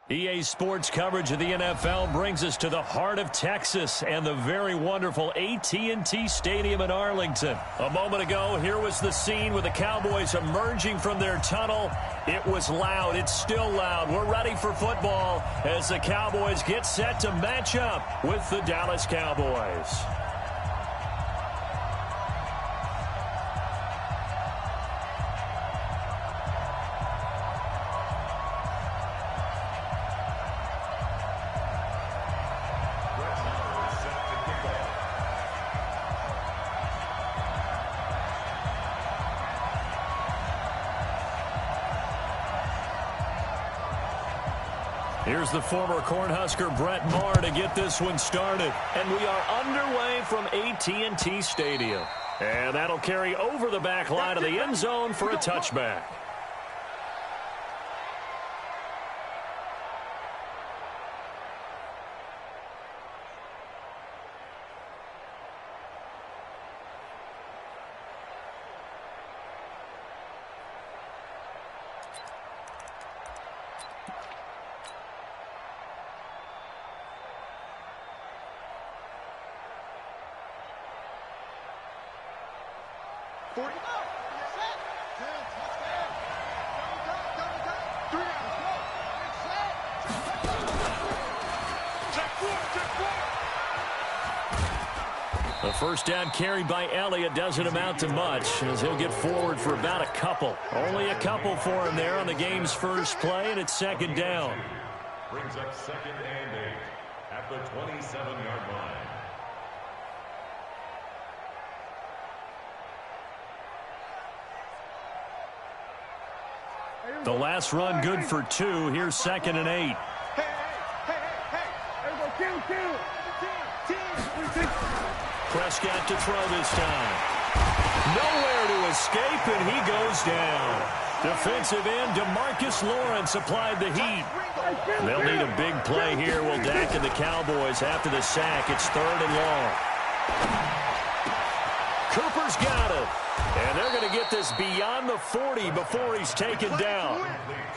EA Sports coverage of the NFL brings us to the heart of Texas and the very wonderful AT&T Stadium in Arlington. A moment ago, here was the scene with the Cowboys emerging from their tunnel. It was loud. It's still loud. We're ready for football as the Cowboys get set to match up with the Dallas Cowboys. Here's the former Cornhusker Brett Maher to get this one started. And we are underway from AT&T Stadium. And that'll carry over the back line of the end zone for a touchback. The first down carried by Elliott doesn't amount to much as he'll get forward for about a couple. Only a couple for him there on the game's first play, and it's second down. Brings up 2nd and 8 at the 27-yard line. The last run good for 2. Here's 2nd and 8. Prescott to throw this time. Nowhere to escape, and he goes down. Defensive end DeMarcus Lawrence applied the heat. They'll need a big play here. Will Dak and the Cowboys after the sack. It's 3rd and long. Cooper's got it. And they're going to get this beyond the 40 before he's taken down.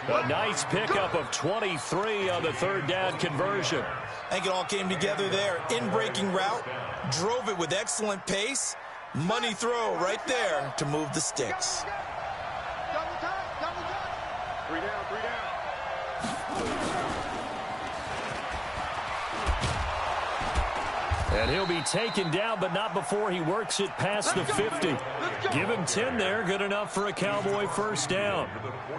A nice pickup of 23 on the 3rd down conversion. I think it all came together there. In-breaking route, drove it with excellent pace. Money throw right there to move the sticks. Three down. And he'll be taken down, but not before he works it past the 50. Give him 10 there. Good enough for a Cowboy first down.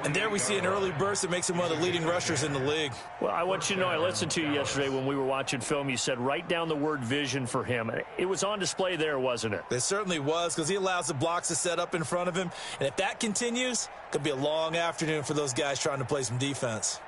And there we see an early burst that makes him one of the leading rushers in the league. Well, I want you to know, I listened to you yesterday when we were watching film. You said write down the word vision for him. It was on display there, wasn't it? It certainly was, because he allows the blocks to set up in front of him. And if that continues, it could be a long afternoon for those guys trying to play some defense.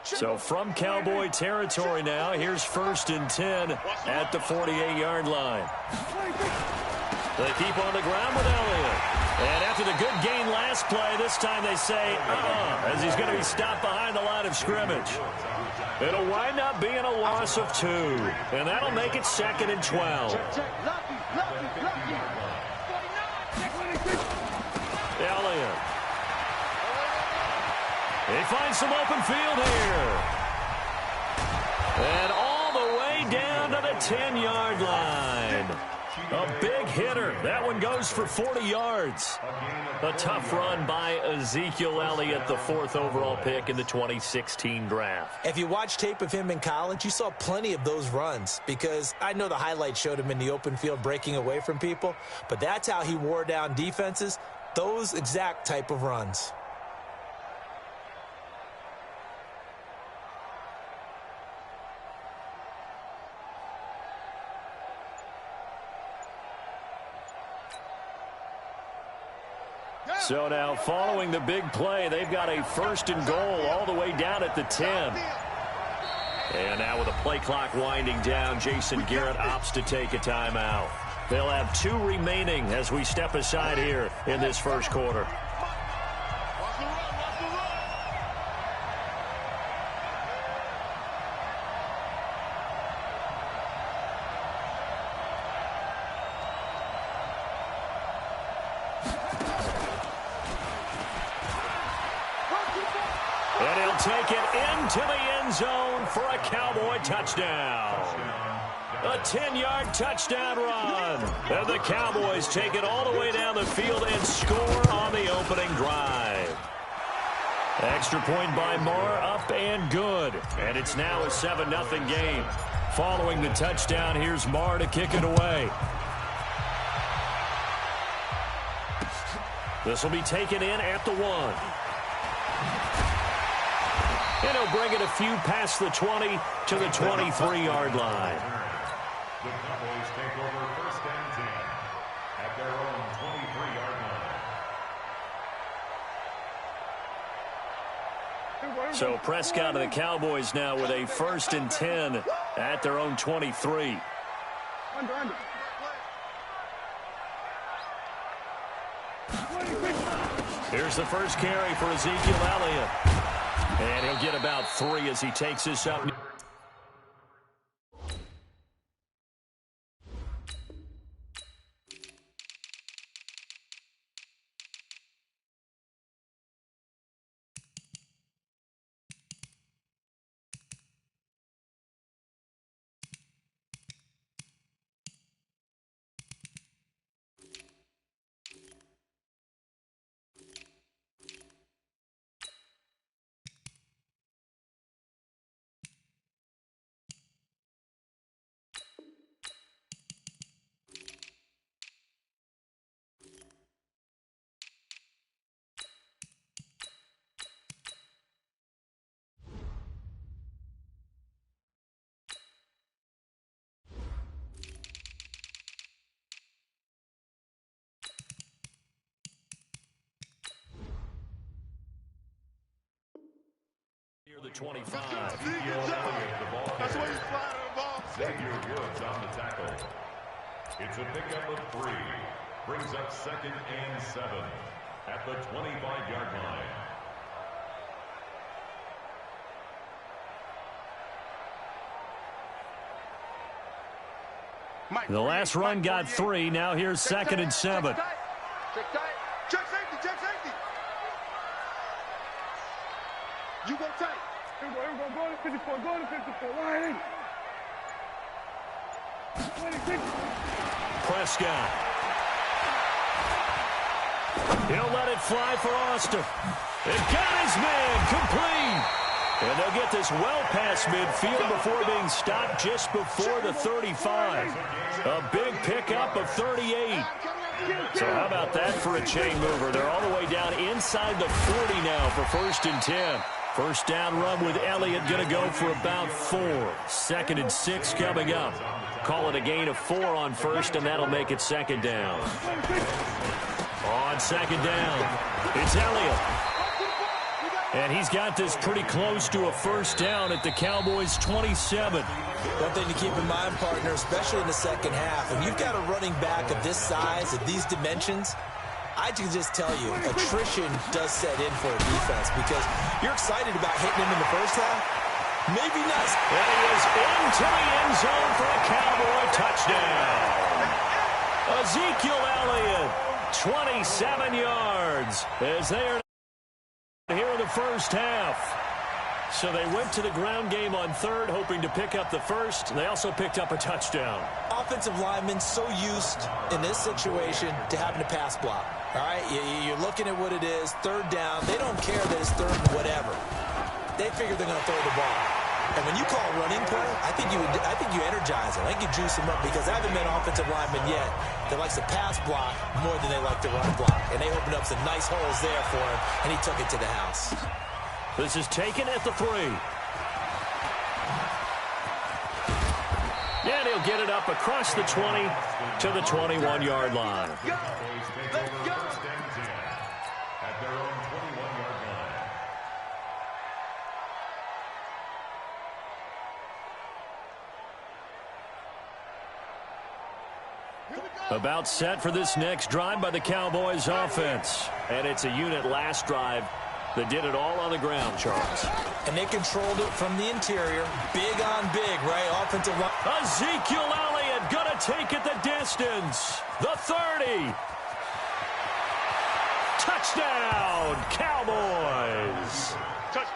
So from Cowboy territory now, here's 1st and 10 at the 48-yard line. They keep on the ground with Elliott. And after the good gain last play, this time they say, as he's going to be stopped behind the line of scrimmage. It'll wind up being a loss of 2. And that'll make it 2nd and 12. Elliott. They find some open field here. And all the way down to the 10-yard line. A big hitter. That one goes for 40 yards. A tough run by Ezekiel Elliott, the 4th overall pick in the 2016 draft. If you watch tape of him in college, you saw plenty of those runs, because I know the highlights showed him in the open field breaking away from people, but that's how he wore down defenses, those exact type of runs. So now following the big play, they've got a 1st and goal all the way down at the 10. And now with the play clock winding down, Jason Garrett opts to take a timeout. They'll have 2 remaining as we step aside here in this first quarter. And he'll take it into the end zone for a Cowboy touchdown. A 10-yard touchdown run. And the Cowboys take it all the way down the field and score on the opening drive. Extra point by Marr, up and good. And it's now a 7-0 game. Following the touchdown, here's Marr to kick it away. This will be taken in at the 1. And he'll bring it a few past the 20 to the 23-yard line. The Cowboys take over first and 10 at their own 23-yard line. So Prescott and the Cowboys now with a first and 10 at their own 23. Here's the first carry for Ezekiel Elliott. And he'll get about 3 as he takes this up. Near the 25. That's where he's flying the ball. Xavier Woods on the tackle. It's a pickup of 3. Brings up second and 7 at the 25-yard line. The last run got 3. Now here's second and 7. Check safety, check safety. You go tight. Here we go, go to 54, go to 54. Line. 26. Prescott. He'll let it fly for Austin. It got his man complete. And they'll get this well past midfield before being stopped just before the 35. A big pickup of 38. So how about that for a chain mover? They're all the way down inside the 40 now for first and 10. First down run with Elliott going to go for about 4. Second and 6 coming up. Call it a gain of 4 on first, and that'll make it second down. On second down, it's Elliott. And he's got this pretty close to a first down at the Cowboys' 27. One thing to keep in mind, partner, especially in the second half, when you've got a running back of this size, of these dimensions, I can just tell you, attrition does set in for a defense because you're excited about hitting him in the first half. Maybe not. And he is into the end zone for a Cowboy touchdown. Ezekiel Elliott, 27 yards as they are here in the first half. So they went to the ground game on third, hoping to pick up the first. They also picked up a touchdown. Offensive linemen so used in this situation to having to pass block. All right, you're looking at what it is, third down. They don't care that it's third and whatever. They figure they're going to throw the ball. And when you call a running play, I think you energize them. I think you juice them up because I haven't met an offensive lineman yet that likes to pass block more than they like to run block. And they opened up some nice holes there for him, and he took it to the house. This is taken at the 3. And he'll get it up across the 20 to the 21-yard line. About set for this next drive by the Cowboys offense. And it's a unit last drive that did it all on the ground, Charles. And they controlled it from the interior. Big on big, right? Offensive line. Ezekiel Elliott going to take it the distance. The 30. Touchdown, Cowboys.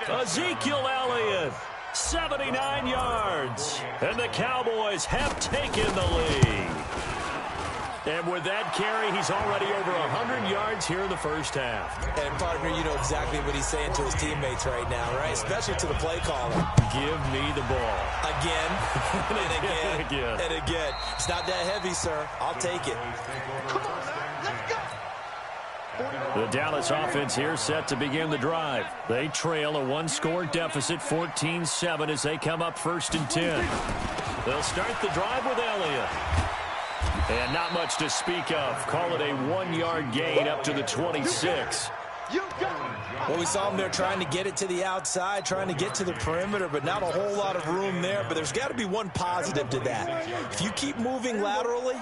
Ezekiel Elliott, 79 yards. And the Cowboys have taken the lead. And with that carry, he's already over 100 yards here in the first half. And, partner, you know exactly what he's saying to his teammates right now, right? Especially to the play caller. Give me the ball. Again, and again, Again. and again. It's not that heavy, sir. I'll take it. Come on, now. Let's go. The Dallas offense here set to begin the drive. They trail a one-score deficit, 14-7, as they come up 1st and 10. They'll start the drive with Elliott. And not much to speak of. Call it a 1-yard gain up to the 26. Well, we saw him there trying to get it to the outside, trying to get to the perimeter, but not a whole lot of room there. But there's got to be one positive to that. If you keep moving laterally,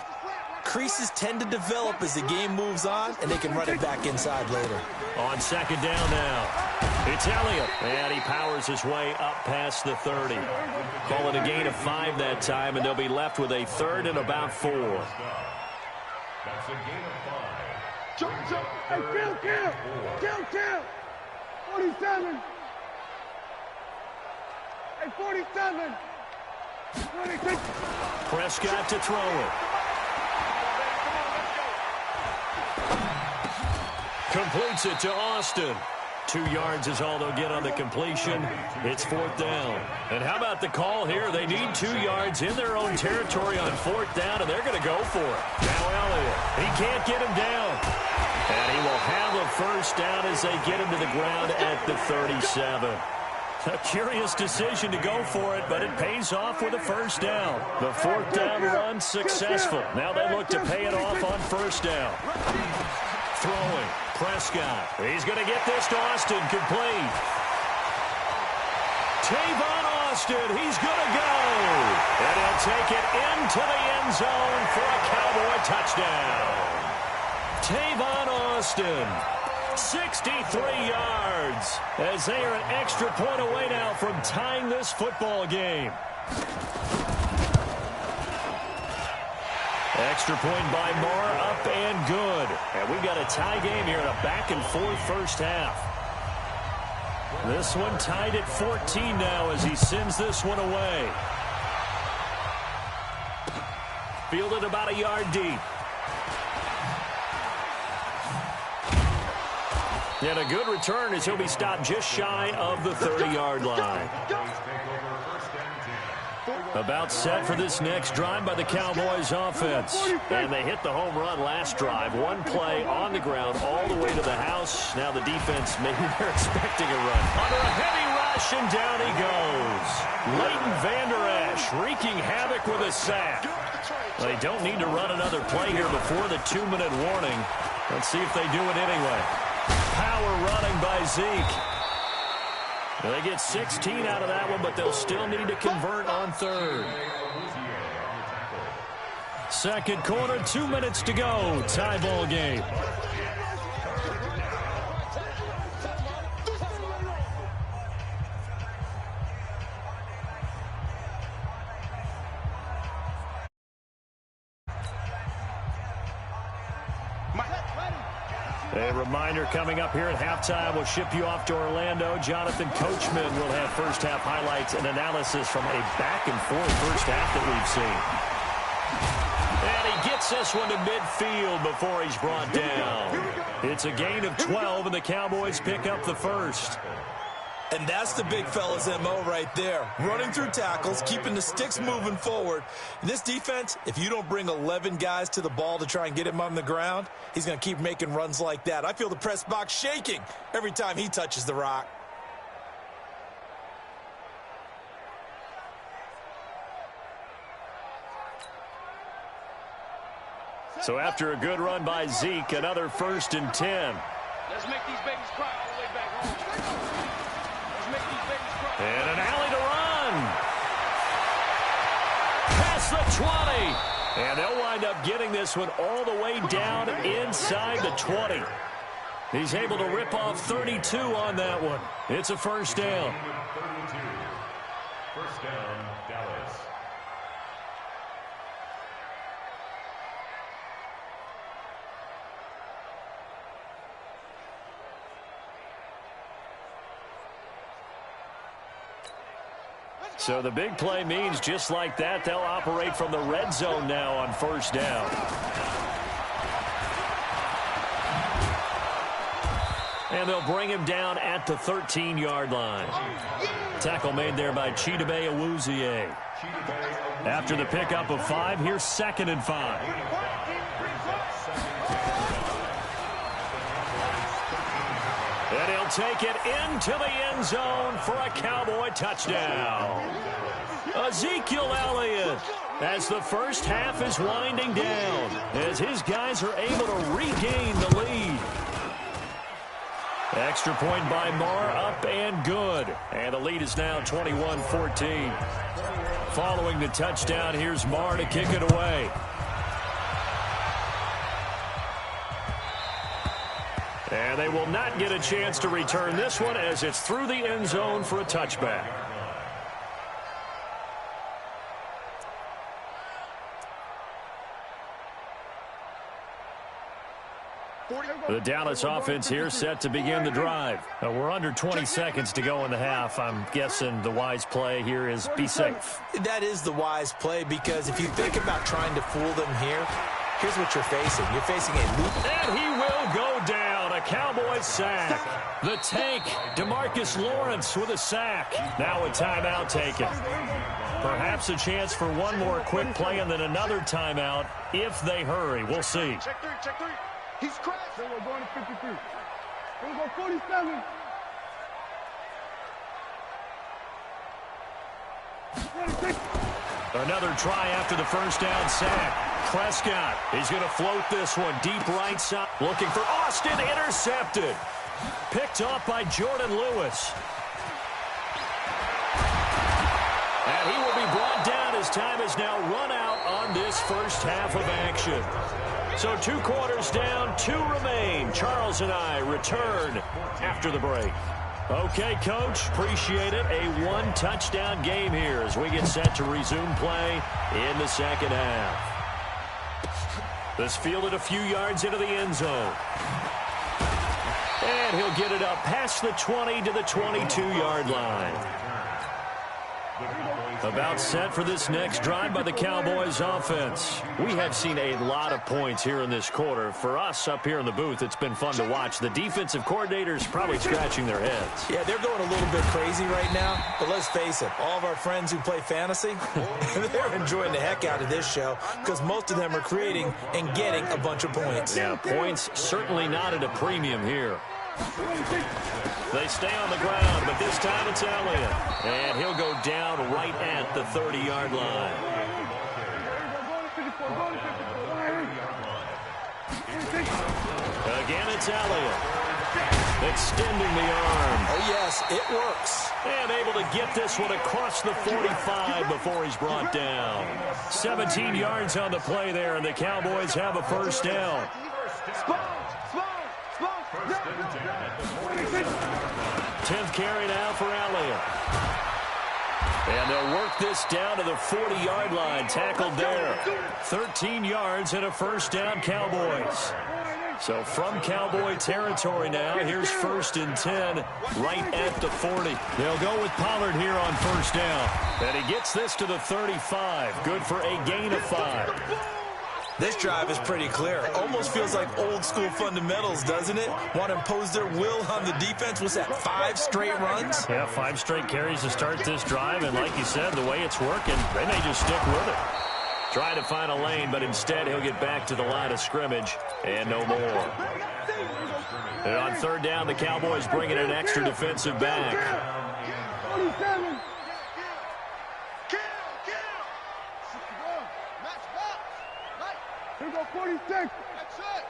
creases tend to develop as the game moves on, and they can run it back inside later. On 2nd down now. It's Elliott, and he powers his way up past the 30. Call it a gain of 5 that time, and they'll be left with a 3rd and about 4. That's a gain of 5. Jump. Hey, count. 47. Hey, 47. 26. Prescott to throw it. Completes it to Austin. 2 yards is all they'll get on the completion. It's 4th down. And how about the call here? They need 2 yards in their own territory on 4th down, and they're going to go for it. Now Elliott. He can't get him down. And he will have a 1st down as they get him to the ground at the 37. A curious decision to go for it, but it pays off with a 1st down. The 4th down run successful. Now they look to pay it off on 1st down. Throwing. Prescott. He's going to get this to Austin. Complete. Tavon Austin. He's going to go. And he'll take it into the end zone for a Cowboy touchdown. Tavon Austin. 63 yards as they are an extra point away now from tying this football game. Extra point by Marr, up and good. And we've got a tie game here in a back-and-forth first half. This one tied at 14 now as he sends this one away. Fielded about a yard deep. And a good return as he'll be stopped just shy of the 30-yard line. About set for this next drive by the Cowboys offense. And they hit the home run last drive. One play on the ground all the way to the house. Now the defense, maybe they're expecting a run. Under a heavy rush, and down he goes. Leighton Vander Esch wreaking havoc with a sack. They don't need to run another play here before the 2-minute warning. Let's see if they do it anyway. Power running by Zeke. They get 16 out of that one, but they'll still need to convert on 3rd. 2nd quarter, 2 minutes to go. Tie ball game. A reminder coming up here at halftime, we'll ship you off to Orlando. Jonathan Coachman will have first half highlights and analysis from a back-and-forth first half that we've seen. And he gets this one to midfield before he's brought down. It's a gain of 12, and the Cowboys pick up the 1st. And that's the big fella's MO right there. Running through tackles, keeping the sticks moving forward. In this defense, if you don't bring 11 guys to the ball to try and get him on the ground, he's going to keep making runs like that. I feel the press box shaking every time he touches the rock. So after a good run by Zeke, another 1st and 10. Let's make these babies cry all the way back home. And an alley to run. Past the 20. And they'll wind up getting this one all the way down inside the 20. He's able to rip off 32 on that one. It's a 1st down. 32. 1st down, Dallas. So the big play means just like that, they'll operate from the red zone now on first down. And they'll bring him down at the 13-yard line. Tackle made there by Chidobe Awuzie. After the pickup of 5, here's 2nd and 5. And he'll take it into the end zone for a Cowboy touchdown. Ezekiel Elliott, as the first half is winding down, as his guys are able to regain the lead. Extra point by Marr, up and good. And the lead is now 21-14. Following the touchdown, here's Marr to kick it away. And they will not get a chance to return this one as it's through the end zone for a touchback. The Dallas offense here set to begin the drive. We're under 20 seconds to go in the half. I'm guessing the wise play here is be safe. That is the wise play, because if you think about trying to fool them here, here's what you're facing. You're facing a loop. And he will go down. A Cowboy sack. The tank, DeMarcus Lawrence with a sack. Now a timeout taken. Perhaps a chance for one more quick play and then another timeout if they hurry. We'll see. Check 3, check 3. He's crashed. We're going to 53. We're going to 47. Another try after the first down sack. Prescott, he's going to float this one deep right side. Looking for Austin, intercepted. Picked off by Jordan Lewis. And he will be brought down as time is now run out on this first half of action. So 2 quarters down, 2 remain. Charles and I return after the break. Okay, Coach, appreciate it. A 1-touchdown game here as we get set to resume play in the second half. This fielded a few yards into the end zone. And he'll get it up past the 20 to the 22-yard line. About set for this next drive by the Cowboys offense. We have seen a lot of points here in this quarter. For us up here in the booth, it's been fun to watch. The defensive coordinators probably scratching their heads. Yeah, they're going a little bit crazy right now. But let's face it, all of our friends who play fantasy, they're enjoying the heck out of this show because most of them are creating and getting a bunch of points. Yeah, points certainly not at a premium here. They stay on the ground, but this time it's Elliott. And he'll go down right at the 30-yard line. Again, it's Elliott. Extending the arm. Oh, yes, it works. And able to get this one across the 45 before he's brought down. 17 yards on the play there, and the Cowboys have a first down. 10th carry now for Elliott. And they'll work this down to the 40-yard line. Tackled there. 13 yards and a first down, Cowboys. So from Cowboy territory now, here's 1st and 10 right at the 40. They'll go with Pollard here on first down. And he gets this to the 35. Good for a gain of 5. This drive is pretty clear. Almost feels like old school fundamentals, doesn't it? Want to impose their will on the defense. Was that 5 straight runs? Yeah, 5 straight carries to start this drive. And like you said, the way it's working, they may just stick with it. Try to find a lane, but instead he'll get back to the line of scrimmage and no more. And on 3rd down, the Cowboys bring in an extra defensive back. 47. Here we go, 46. That's it.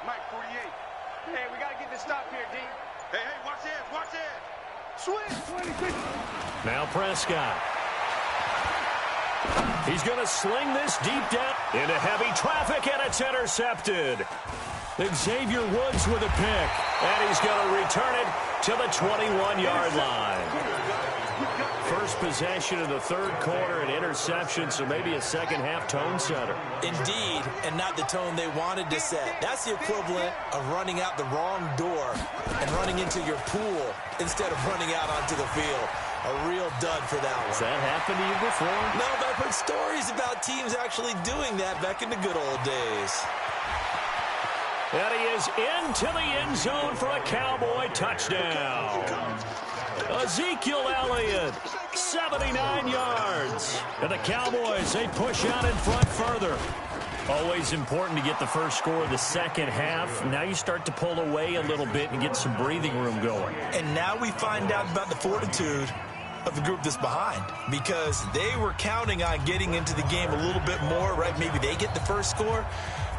Mike 48. Hey, we got to get this stop here, D. Hey, watch it, watch it. Swing. 26. Now Prescott. He's going to sling this deep down into heavy traffic, and it's intercepted. Xavier Woods with a pick, and he's going to return it to the 21-yard line. First possession of the 3rd quarter, an interception, so maybe a second-half tone setter. Indeed, and not the tone they wanted to set. That's the equivalent of running out the wrong door and running into your pool instead of running out onto the field. A real dud for that one. Has that happened to you before? No, but I've heard stories about teams actually doing that back in the good old days. And he is into the end zone for a Cowboy touchdown. Ezekiel Elliott, 79 yards. And the Cowboys, they push out in front further. Always important to get the first score of the second half. Now you start to pull away a little bit and get some breathing room going. And now we find out about the fortitude of the group that's behind, because they were counting on getting into the game a little bit more, right? Maybe they get the first score.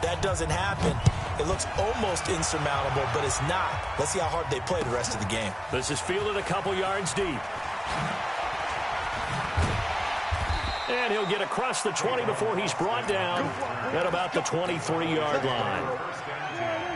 That doesn't happen. It looks almost insurmountable, but it's not. Let's see how hard they play the rest of the game. This is fielded a couple yards deep. And he'll get across the 20 before he's brought down at about the 23-yard line.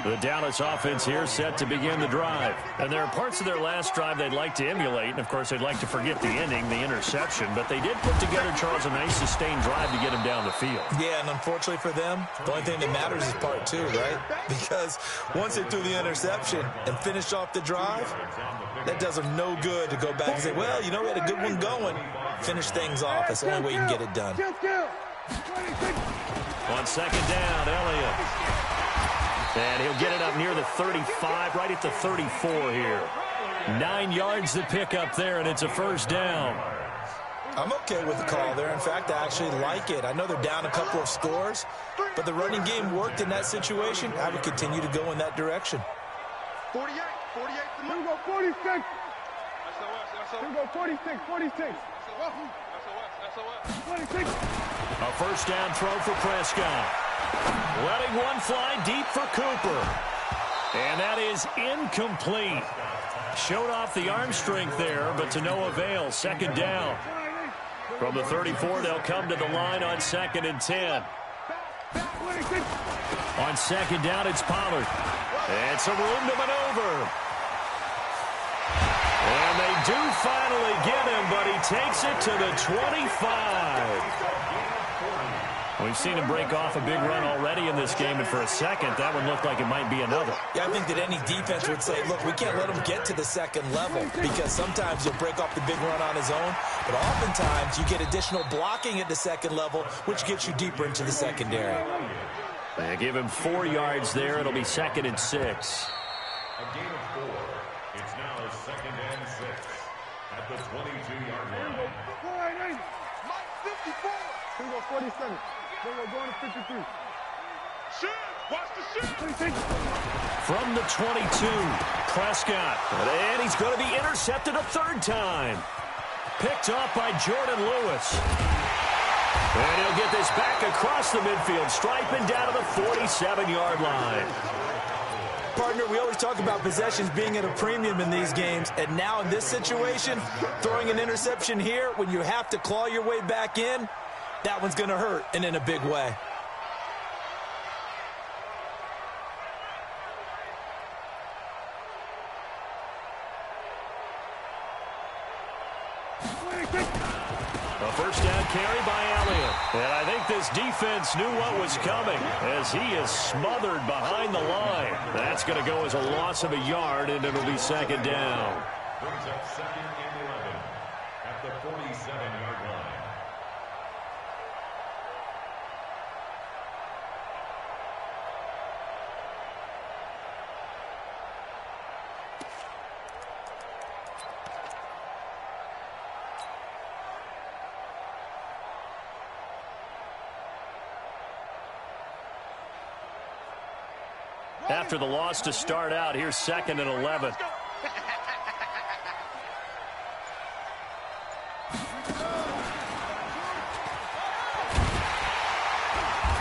The Dallas offense here set to begin the drive. And there are parts of their last drive they'd like to emulate. And, of course, they'd like to forget the ending, the interception. But they did put together, Charles, a nice sustained drive to get him down the field. Yeah, and unfortunately for them, the only thing that matters is part two, right? Because once they threw the interception and finished off the drive, that does them no good to go back and say, well, you know, we had a good one going. Finish things off. That's the only way you can get it done. On second down, Elliott. And he'll get it up near the 35, right at the 34 here. 9 yards to pick up there, and it's a first down. I'm okay with the call there. In fact, I actually like it. I know they're down a couple of scores, but the running game worked in that situation. I would continue to go in that direction. 48 to move. 46. SOS. Here we go, 46. 26. A first down throw for Prescott. Letting one fly deep for Cooper. And that is incomplete. Showed off the arm strength there, but to no avail. Second down. From the 34, they'll come to the line on 2nd and 10. On second down, it's Pollard. And some room to maneuver. And they do finally get him, but he takes it to the 25. We've seen him break off a big run already in this game, and for a second, that one looked like it might be another. Yeah, I think that any defense would say, look, we can't let him get to the second level, because sometimes he'll break off the big run on his own, but oftentimes you get additional blocking at the second level, which gets you deeper into the secondary. They give him 4 yards there. It'll be 2nd and 6. A gain of 4. It's now 2nd and 6 at the 22-yard line. Mike 54. Here we go, 47. Then we're going to 53. Shoot. Watch the shoot. From the 22, Prescott. And he's going to be intercepted a third time. Picked off by Jordan Lewis. And he'll get this back across the midfield stripe and down to the 47-yard line. Partner, we always talk about possessions being at a premium in these games, and now in this situation, throwing an interception here when you have to claw your way back in, that one's going to hurt, and in a big way. A first down carry by Elliott. And I think this defense knew what was coming as he is smothered behind the line. That's going to go as a loss of a yard, and it'll be 2nd down. Brings up 2nd and 11 at the 47-yard line. After the loss to start out, here's 2nd and 11.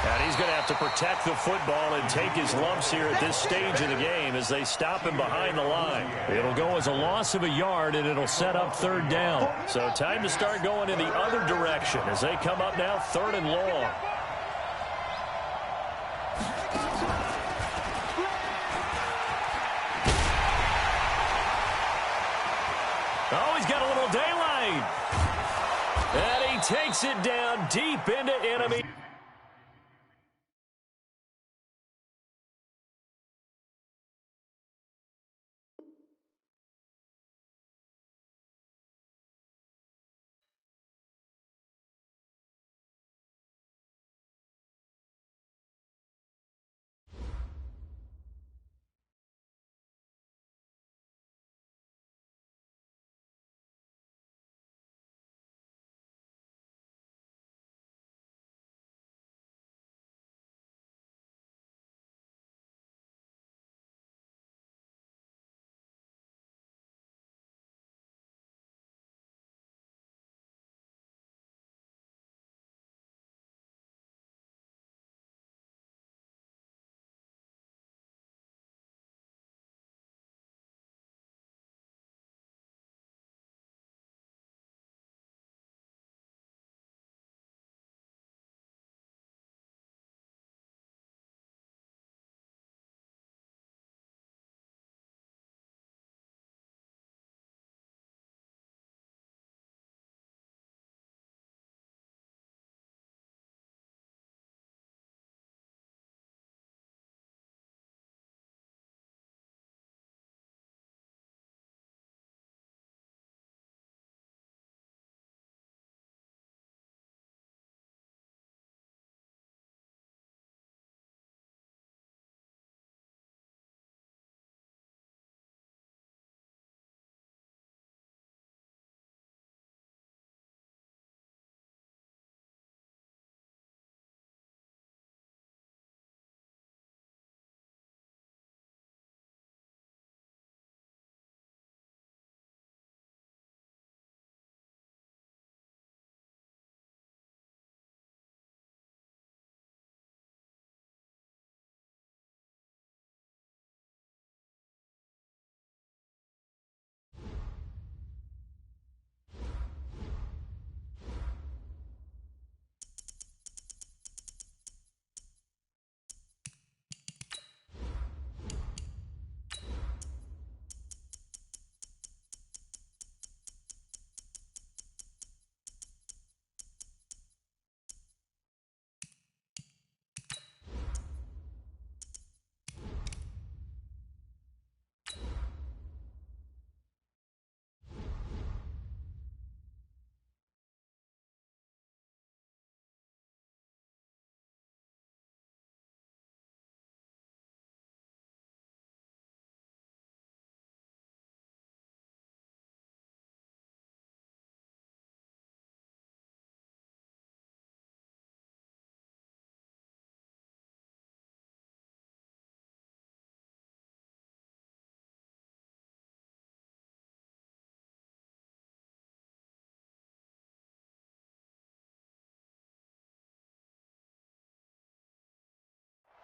And he's going to have to protect the football and take his lumps here at this stage of the game as they stop him behind the line. It'll go as a loss of a yard, and it'll set up 3rd down. So time to start going in the other direction as they come up now 3rd and long. Oh, he's got a little daylight. And he takes it down deep into enemy.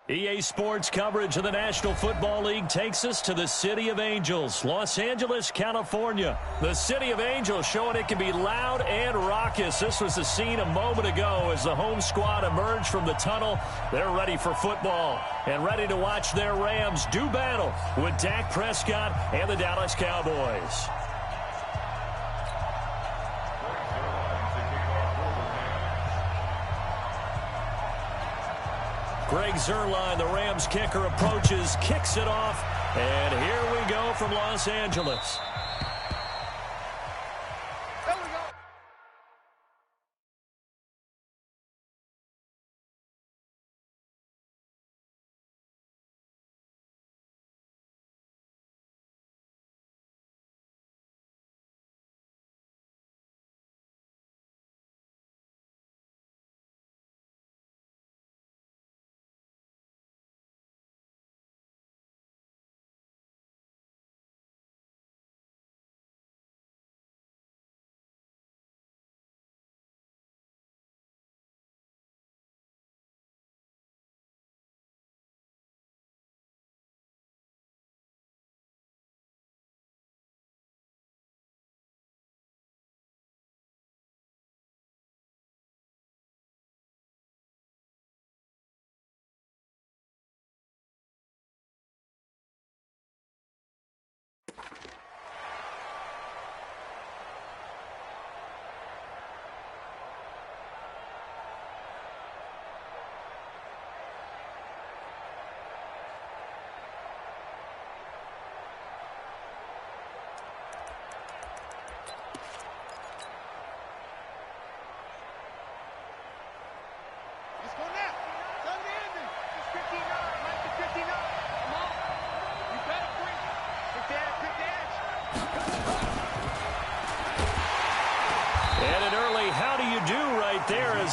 EA Sports coverage of the National Football League takes us to the City of Angels, Los Angeles, California. The City of Angels showing it can be loud and raucous. This was the scene a moment ago as the home squad emerged from the tunnel. They're ready for football and ready to watch their Rams do battle with Dak Prescott and the Dallas Cowboys. Greg Zuerlein, the Rams kicker, approaches, kicks it off, and here we go from Los Angeles.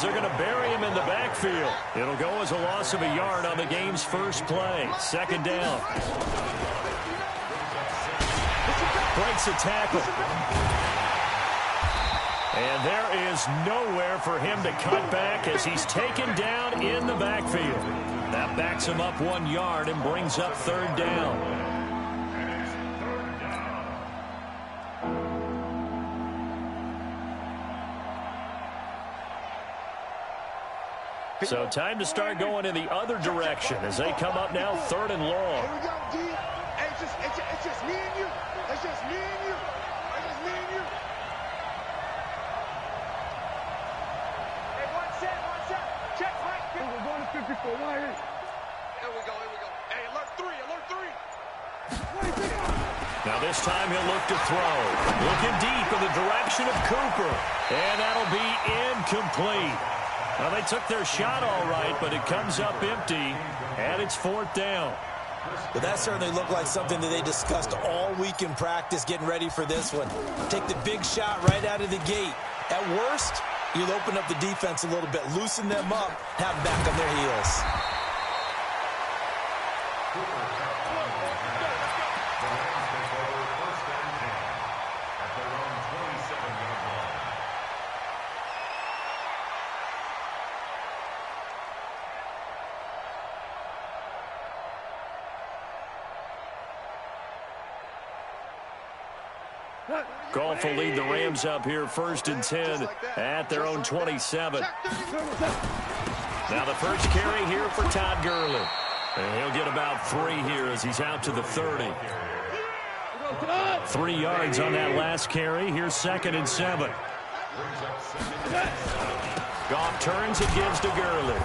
They're going to bury him in the backfield. It'll go as a loss of a yard on the game's first play. Second down. Breaks a tackle. And there is nowhere for him to cut back as he's taken down in the backfield. That backs him up 1 yard and brings up third down. So time to start going in the other direction as they come up now third and long. Here we go, D. Hey, it's just me and you. It's just me and you. It's just me and you. Hey, one set. Check right. We're going to 54. Why here? Here we go. Hey, alert three. Now this time he'll look to throw. Looking deep in the direction of Cooper. And that'll be incomplete. Well, they took their shot all right, but it comes up empty, and it's fourth down. Well, that certainly looked like something that they discussed all week in practice getting ready for this one. Take the big shot right out of the gate. At worst, you'll open up the defense a little bit, loosen them up, have them back on their heels. Goff will lead the Rams up here first and 10 at their own 27. Now the first carry here for Todd Gurley. And he'll get about 3 here as he's out to the 30. 3 yards on that last carry. Here's second and 7. Goff turns and gives to Gurley.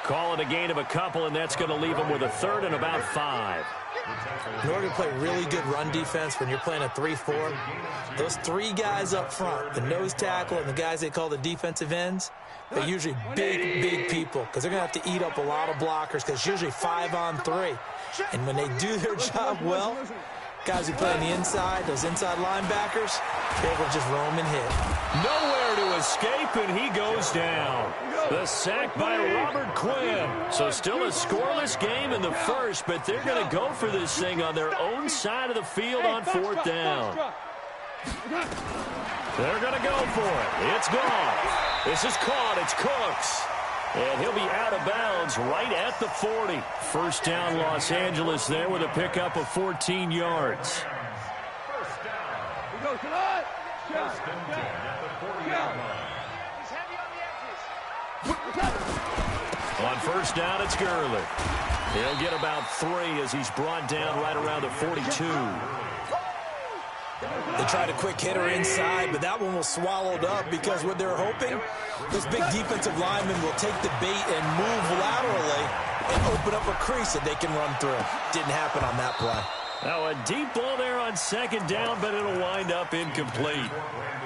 Call it a gain of a couple, and that's going to leave him with a third and about 5. In order to play really good run defense when you're playing a 3-4, those 3 guys up front, the nose tackle and the guys they call the defensive ends, they're usually big people because they're going to have to eat up a lot of blockers because it's usually 5 on 3. And when they do their job well, guys who play on the inside, those inside linebackers, they're able to just roam and hit. Nowhere to escape, and he goes down. The sack by Robert Quinn. So still a scoreless game in the first, but they're going to go for this thing on their own side of the field on fourth down. They're going to go for it. It's gone. This is caught. It's Cooks. And he'll be out of bounds right at the 40. First down, Los Angeles there with a pickup of 14 yards. First down. We go tonight. First and 10 at the 40-yard line. He's heavy on the edges. On first down, it's Gurley. He'll get about 3 as he's brought down right around the 42. They tried a quick hitter inside, but that one was swallowed up because what they're hoping, this big defensive lineman will take the bait and move laterally and open up a crease that they can run through. Didn't happen on that play. Now a deep ball there on second down, but it'll wind up incomplete.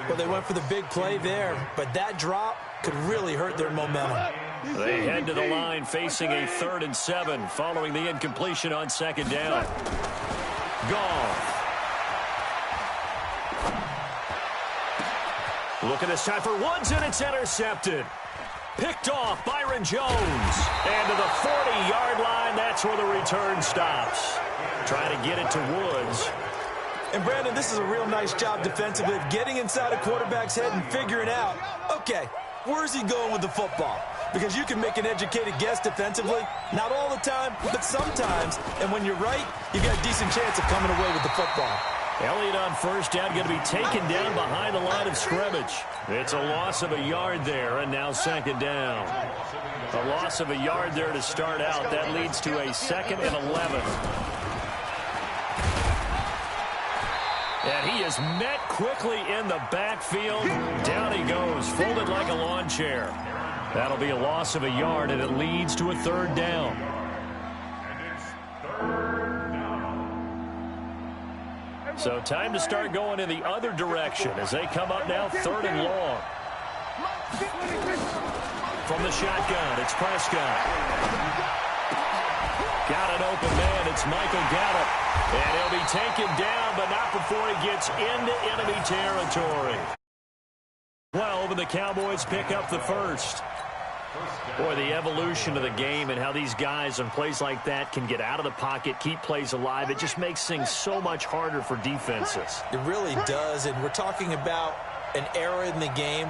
Well, they went for the big play there, but that drop could really hurt their momentum. They head to the line facing a 3rd and 7 following the incompletion on second down. Goff. Look at this time for Woods, and it's intercepted. Picked off Byron Jones. And to the 40-yard line, that's where the return stops. Trying to get it to Woods. And, Brandon, this is a real nice job defensively of getting inside a quarterback's head and figuring out, okay, where's he going with the football? Because you can make an educated guess defensively. Not all the time, but sometimes. And when you're right, you got a decent chance of coming away with the football. Elliott on first down, going to be taken down behind the line of scrimmage. It's a loss of a yard there, and now second down. A loss of a yard there to start out. That leads to a 2nd and 11. And he is met quickly in the backfield. Down he goes, folded like a lawn chair. That'll be a loss of a yard, and it leads to a 3rd down. And it's 3rd down. So time to start going in the other direction as they come up now 3rd and long. From the shotgun, it's Prescott. Got an open man, it's Michael Gallup. And he'll be taken down, but not before he gets into enemy territory. 12, and the Cowboys pick up the first. Boy, the evolution of the game and how these guys on plays like that can get out of the pocket, keep plays alive, it just makes things so much harder for defenses. It really does, and we're talking about an era in the game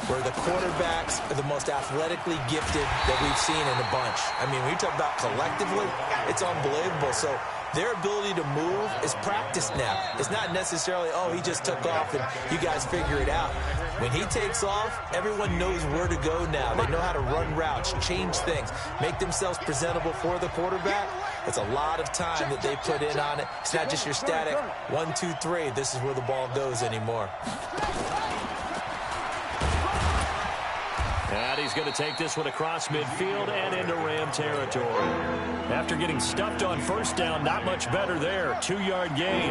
where the quarterbacks are the most athletically gifted that we've seen in a bunch. I mean, when you talk about collectively, it's unbelievable. So their ability to move is practiced now. It's not necessarily, oh, he just took off and you guys figure it out. When he takes off, everyone knows where to go now. They know how to run routes, change things, make themselves presentable for the quarterback. It's a lot of time that they put in on it. It's not just your static 1, 2, 3. This is where the ball goes anymore. And he's going to take this one across midfield and into Ram territory. After getting stuffed on first down, not much better there. 2-yard gain.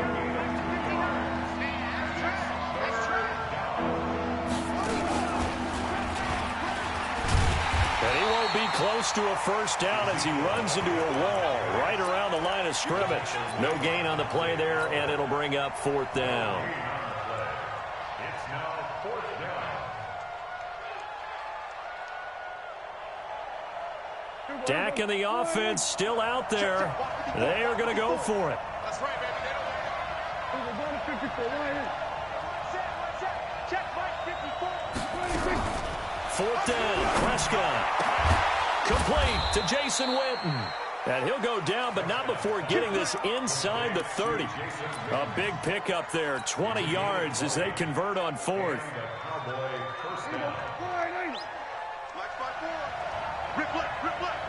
And he won't be close to a first down as he runs into a wall right around the line of scrimmage. No gain on the play there, and it'll bring up 4th down. It's now 4th down. Dak and the offense still out there. They are going to go for it. That's right, baby. They don't let it. 54 right in. Check, Mike, 54. 4th down, Prescott. Complete to Jason Witten. And he'll go down, but not before getting this inside the 30. A big pickup there, 20 yards as they convert on 4th. Rip left, rip left.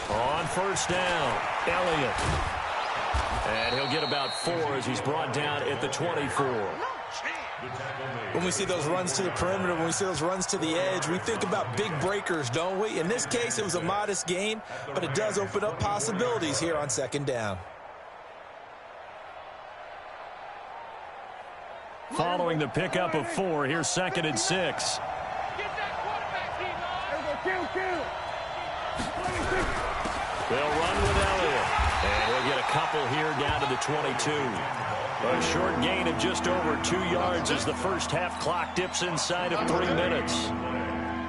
On first down, Elliott. And he'll get about 4 as he's brought down at the 24. When we see those runs to the perimeter, when we see those runs to the edge, we think about big breakers, don't we? In this case, it was a modest gain, but it does open up possibilities here on second down. Following the pickup of 4, here's 2nd and 6. Get that quarterback, D-Ball. They'll run with Elliott. And he'll get a couple here down to the 22. A short gain of just over 2 yards as the first half clock dips inside of 3 minutes.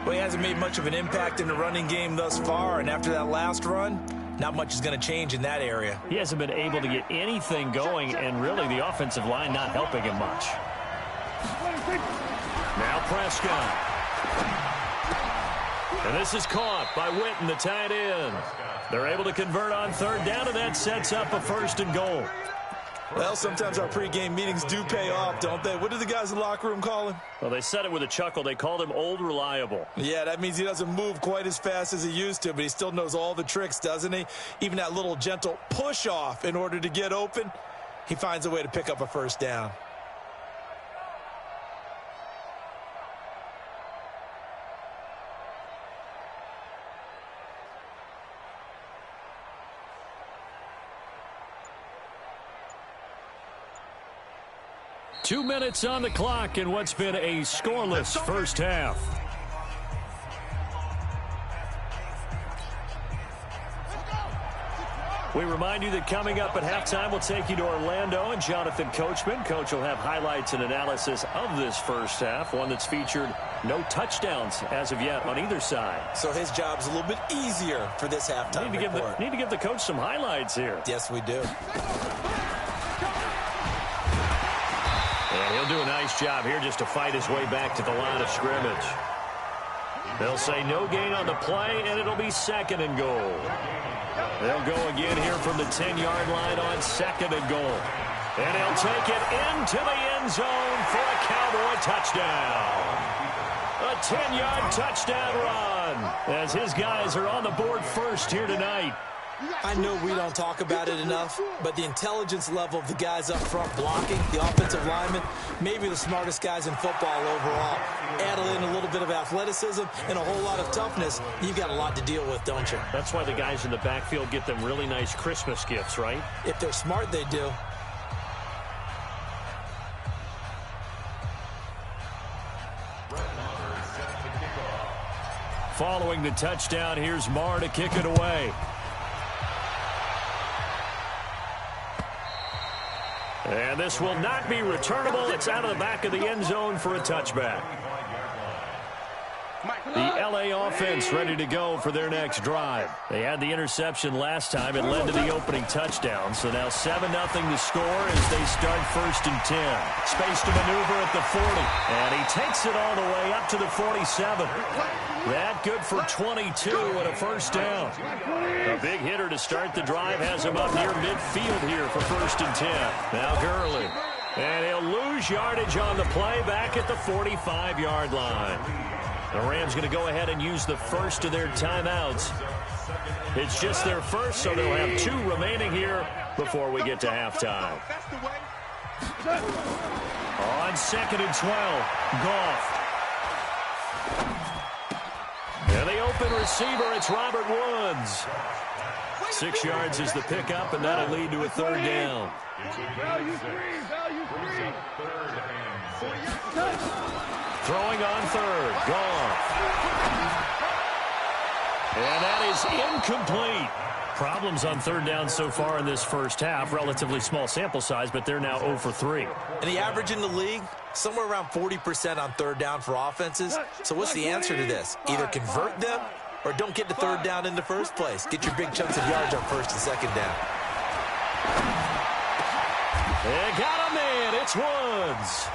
Well, he hasn't made much of an impact in the running game thus far, and after that last run, not much is going to change in that area. He hasn't been able to get anything going, and really the offensive line not helping him much. Now Prescott. And this is caught by Witten, the tight end. They're able to convert on third down, and that sets up a 1st and goal. Well, sometimes our pregame meetings do pay off, don't they? What do the guys in the locker room call him? Well, they said it with a chuckle. They called him Old Reliable. Yeah, that means he doesn't move quite as fast as he used to, but he still knows all the tricks, doesn't he? Even that little gentle push-off in order to get open, he finds a way to pick up a 1st down. Two minutes on the clock in what's been a scoreless first half. We remind you that coming up at halftime, we'll take you to Orlando and Jonathan Coachman. Coach will have highlights and analysis of this first half, one that's featured no touchdowns as of yet on either side. So his job's a little bit easier for this halftime report. Need to give the coach some highlights here. Yes, we do. And he'll do a nice job here just to fight his way back to the line of scrimmage. They'll say no gain on the play, and it'll be 2nd and goal. They'll go again here from the 10-yard line on 2nd and goal. And he'll take it into the end zone for a Cowboy touchdown. A 10-yard touchdown run as his guys are on the board first here tonight. I know we don't talk about it enough, but the intelligence level of the guys up front blocking, the offensive linemen, maybe the smartest guys in football overall. Add in a little bit of athleticism and a whole lot of toughness, you've got a lot to deal with, don't you? That's why the guys in the backfield get them really nice Christmas gifts, right? If they're smart, they do. Following the touchdown, here's Marr to kick it away. And this will not be returnable. It's out of the back of the end zone for a touchback. The L.A. offense ready to go for their next drive. They had the interception last time. It led to the opening touchdown. So now 7-0 to score as they start 1st and 10. Space to maneuver at the 40. And he takes it all the way up to the 47. That good for 22 and a 1st down. A big hitter to start the drive has him up near midfield here for 1st and 10. Now Gurley. And he'll lose yardage on the play back at the 45-yard line. The Rams going to go ahead and use the first of their timeouts. It's just their first, so they'll have 2 remaining here before we get to halftime. On 2nd and 12, Goff. And the open receiver, it's Robert Woods. 6 yards is the pickup, and that'll lead to a 3rd down. Throwing on 3rd, Goff. And that is incomplete. Problems on 3rd down so far in this first half. Relatively small sample size, but they're now 0 for 3. And the average in the league, somewhere around 40% on 3rd down for offenses. So what's the answer to this? Either convert them or don't get the 3rd down in the first place. Get your big chunks of yards on 1st and 2nd down. They got him in. It's Woods.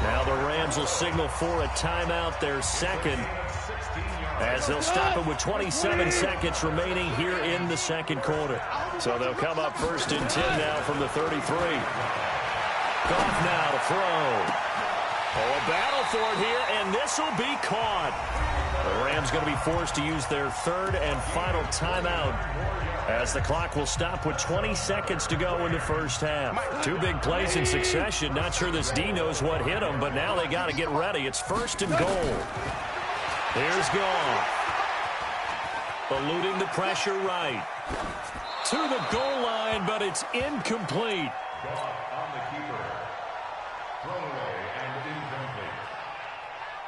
Now the Rams will signal for a timeout, their 2nd, as they'll stop it with 27 seconds remaining here in the 2nd quarter. So they'll come up 1st and 10 now from the 33. Goff now to throw. Oh, a battle for it here, and this will be caught. The Rams going to be forced to use their 3rd and final timeout, as the clock will stop with 20 seconds to go in the first half. 2 big plays in succession. Not sure this D knows what hit him, but now they got to get ready. It's 1st and goal. Here's Goff. Eluding the pressure right. To the goal line, but it's incomplete. Goff on the keeper. Thrown away and incomplete.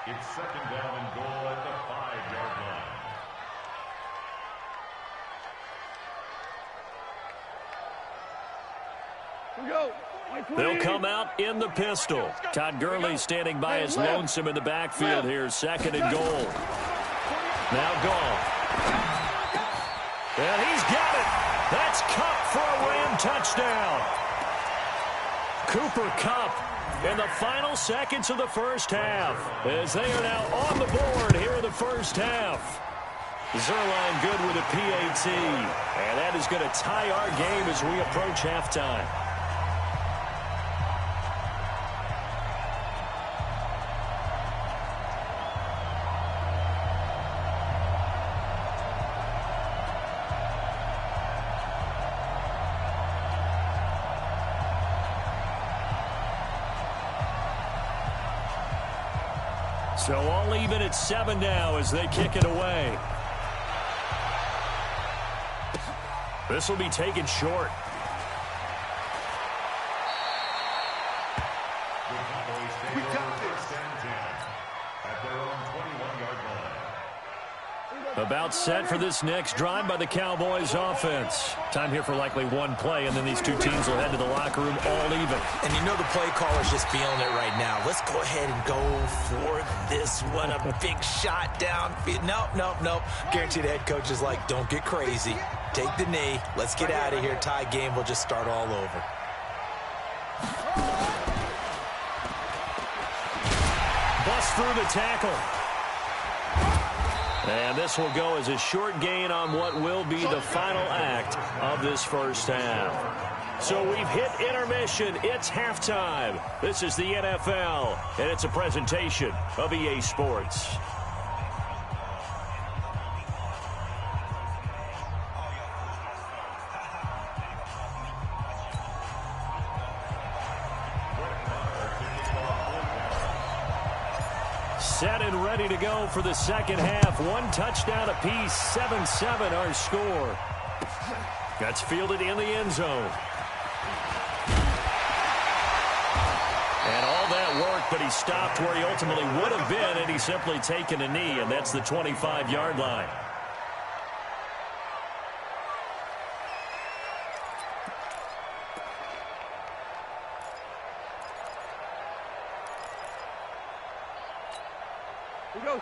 It's 2nd down and goal at the 5-yard line. They'll come out in the pistol. Todd Gurley standing by his lonesome in the backfield here. 2nd and goal. Now Goff. And he's got it. That's Kupp for a Ram touchdown. Cooper Kupp in the final seconds of the first half, as they are now on the board here in the first half. Zerline good with a PAT. And that is going to tie our game as we approach halftime. So all even at 7 now as they kick it away. This will be taken short. We got this. At their own 21-yard line. About set for this next drive by the Cowboys offense. Time here for likely one play, and then these two teams will head to the locker room all even. And you know the play caller's just feeling it right now. Let's go ahead and go for this one. A big shot downfield. Nope. Guarantee the head coach is like, don't get crazy. Take the knee. Let's get out of here. Tie game. We'll just start all over. Bust through the tackle. And this will go as a short gain on what will be the final act of this first half. So we've hit intermission. It's halftime. This is the NFL, and it's a presentation of EA Sports. Set and ready to go for the second half. One touchdown apiece, 7-7 our score. That's fielded in the end zone. And all that work, but he stopped where he ultimately would have been, and he's simply taken a knee, and that's the 25-yard line.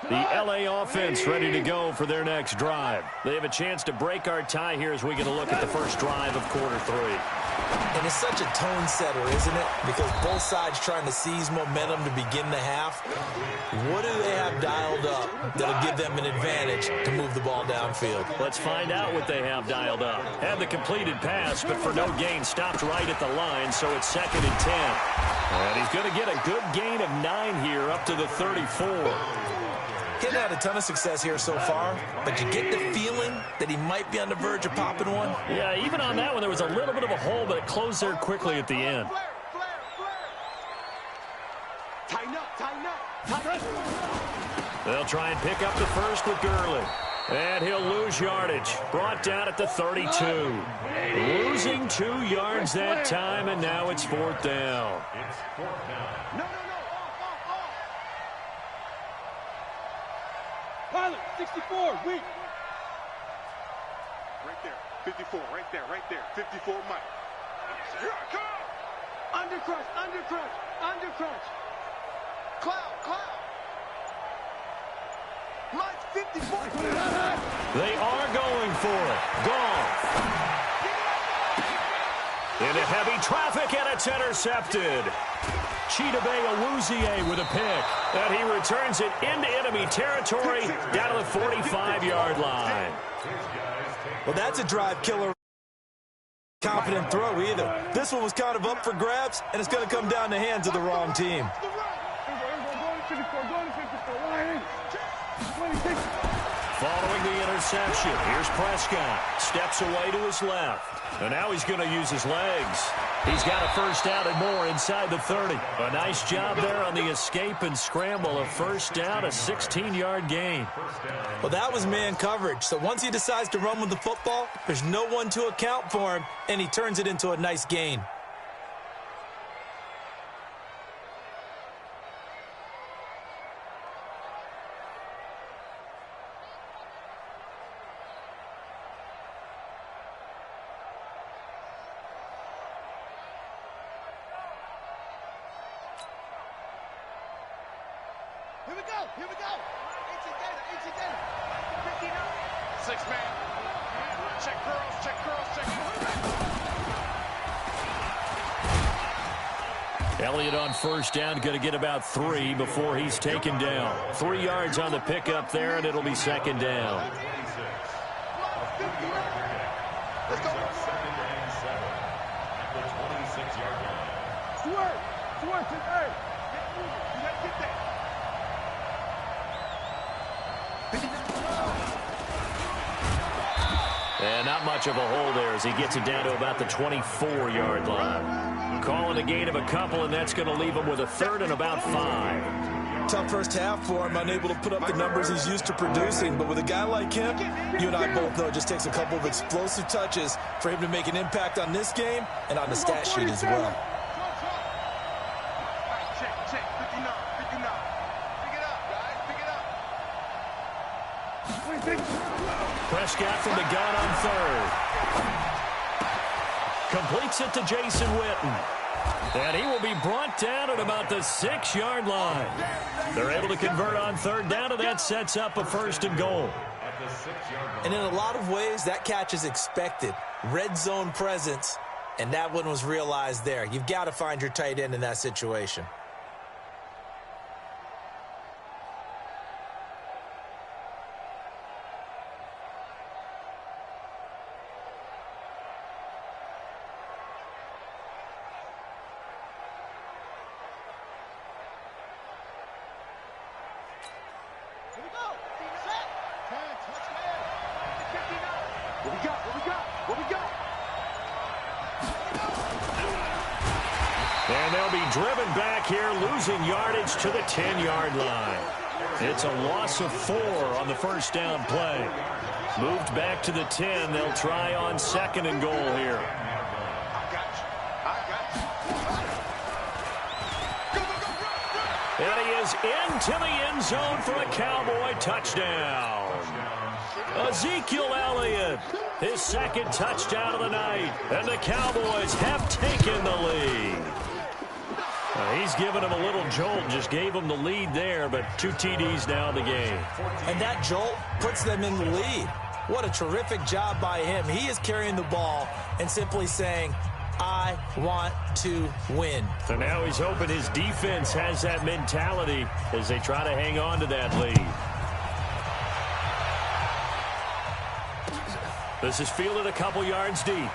The LA offense ready to go for their next drive. They have a chance to break our tie here as we get a look at the first drive of quarter 3. And it's such a tone setter, isn't it? Because both sides trying to seize momentum to begin the half. What do they have dialed up that'll give them an advantage to move the ball downfield? Let's find out what they have dialed up. Had the completed pass, but for no gain, stopped right at the line, so it's 2nd and 10. And he's going to get a good gain of 9 here up to the 34. He's had a ton of success here so far, but you get the feeling that he might be on the verge of popping one. Yeah, even on that one, there was a little bit of a hole, but it closed there quickly at the end. Tighten up. They'll try and pick up the first with Gurley. And he'll lose yardage. Brought down at the 32. Losing 2 yards that time, and now it's 4th down. It's 4th down. No. Pilot, 64, weak. Right there, 54, right there. 54, Mike. Here I come. Undercrush. Cloud. Mike, 54. They are going for it. Goff. Into heavy traffic, and it's intercepted. Chidobe Awuzie with a pick. And he returns it into enemy territory down to the 45-yard line. Well, that's a drive killer. Confident throw either. This one was kind of up for grabs, and it's going to come down the hands of the wrong team. Following the interception, here's Prescott. Steps away to his left. And now he's going to use his legs. He's got a first down and more inside the 30. A nice job there on the escape and scramble. A first down, a 16-yard gain. Well, that was man coverage. So once he decides to run with the football, there's no one to account for him, and he turns it into a nice gain. Here we go. Ancient data. Six man. Check girls, check girls, check Elliott on first down, going to get about 3 before he's taken down. 3 yards on the pickup there, and it'll be second down. Let's go. Swerve, hey. You gotta get that. And not much of a hole there as he gets it down to about the 24-yard line. Calling a gain of a couple, and that's going to leave him with a third and about 5. Tough first half for him, unable to put up the numbers he's used to producing. But with a guy like him, you and I both know it just takes a couple of explosive touches for him to make an impact on this game and on the stat sheet as well. Check, 59. Pick it up, guys, pick it up. Prescott from the gun on third. Completes it to Jason Witten. And he will be brought down at about the 6-yard line. They're able to convert on third down, and that sets up a first and goal. And in a lot of ways, that catch is expected. Red zone presence, and that one was realized there. You've got to find your tight end in that situation. And they'll be driven back here, losing yardage to the 10-yard line. It's a loss of 4 on the first down play. Moved back to the 10. They'll try on second and goal here. And he is into the end zone for a Cowboy touchdown. Ezekiel Elliott, his second touchdown of the night. And the Cowboys have taken the lead. He's given him a little jolt, just gave him the lead there, but 2 TDs now in the game. And that jolt puts them in the lead. What a terrific job by him. He is carrying the ball and simply saying, I want to win. So now he's hoping his defense has that mentality as they try to hang on to that lead. This is fielded a couple yards deep.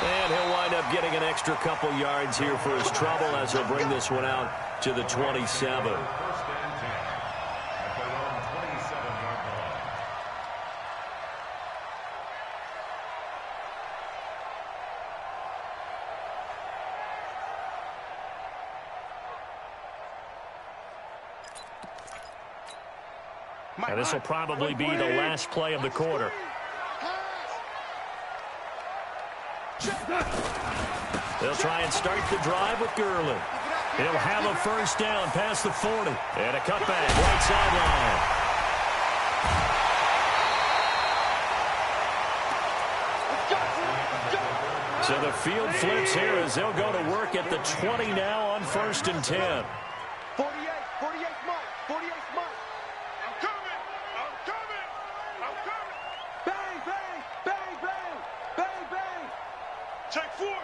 And he'll wind up getting an extra couple yards here for his trouble as he'll bring this one out to the 27. And this will probably be the last play of the quarter. They'll try and start the drive with Gurley. He'll have a first down past the 40. And a cutback, right sideline. So the field flips here as they'll go to work at the 20 now on first and 10. 48 Mike, 48 Mike. I'm coming. Bang, bang, bang, bang, bang, bang. Take four.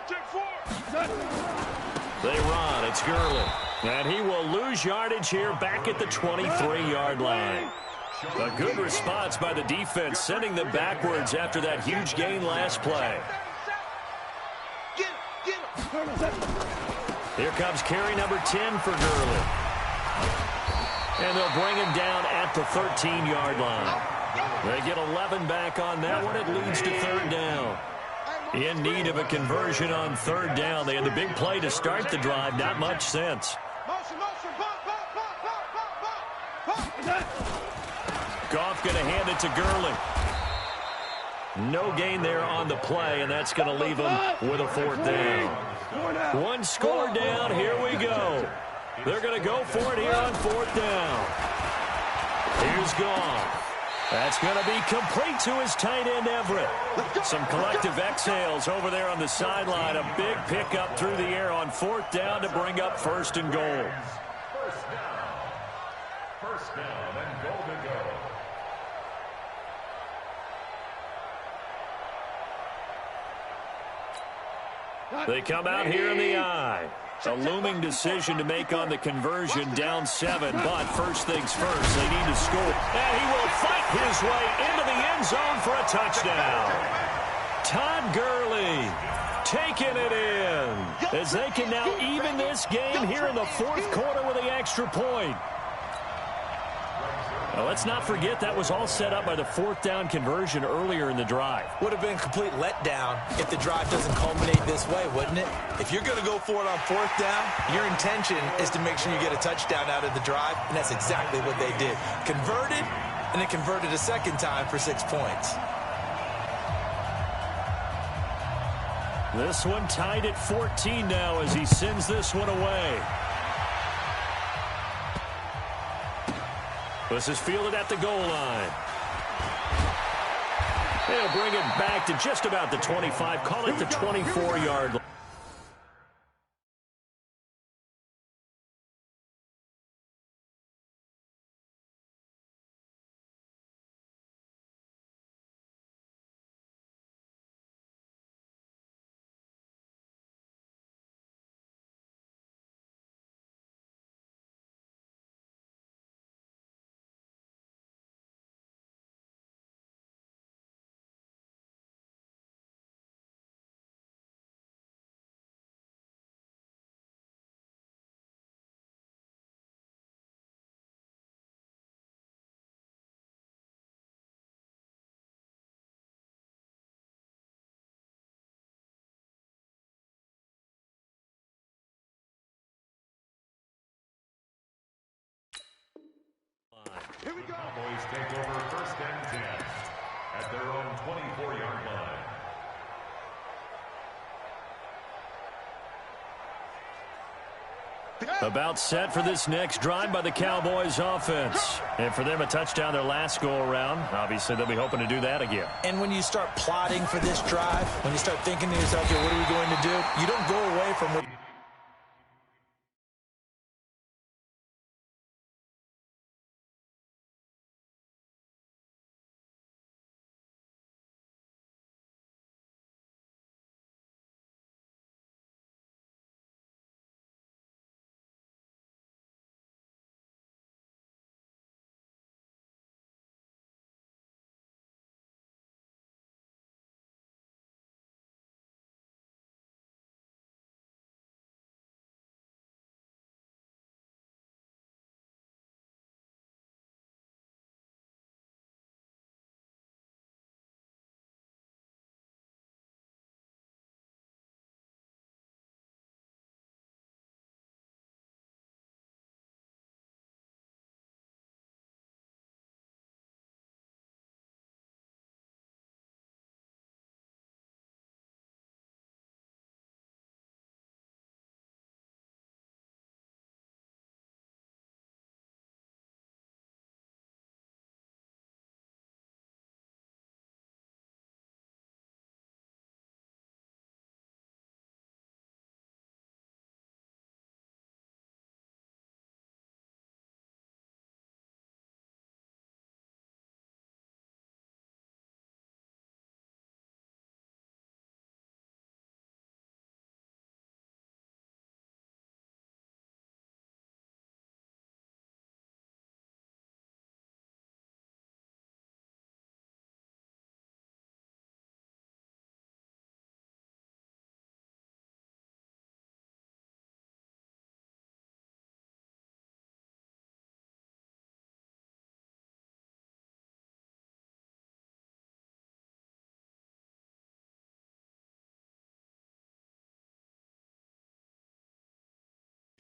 They run. It's Gurley. And he will lose yardage here back at the 23-yard line. A good response by the defense, sending them backwards after that huge gain last play. Here comes carry number 10 for Gurley. And they'll bring him down at the 13-yard line. They get 11 back on that one. It leads to third down. In need of a conversion on third down. They had the big play to start the drive. Not much sense. Goff going to hand it to Gurley. No gain there on the play, and that's going to leave him with a fourth down. One score down. Here we go. They're going to go for it here on fourth down. Here's Goff. That's going to be complete to his tight end, Everett. Some collective exhales over there on the sideline. A big pickup through the air on fourth down to bring up first and goal. first down and goal to go. They come out here in the I. A looming decision to make on the conversion, down 7. But first things first, they need to score. And he will fight his way into the end zone for a touchdown. Todd Gurley taking it in as they can now even this game here in the fourth quarter with the extra point. Now, let's not forget that was all set up by the fourth down conversion earlier in the drive. Would have been a complete letdown if the drive doesn't culminate this way, wouldn't it? If you're going to go for it on fourth down, your intention is to make sure you get a touchdown out of the drive, and that's exactly what they did. Converted, and then converted a second time for 6 points. This one tied at 14 now as he sends this one away. This is fielded at the goal line. They'll bring it back to just about the 25. Call it the 24-yard line. Here we go. Cowboys take over first and 10 at their own 24-yard line. About set for this next drive by the Cowboys offense. And for them, a touchdown their last go-around. Obviously, they'll be hoping to do that again. And when you start plotting for this drive, when you start thinking to yourself, okay, what are we going to do? You don't go away from what...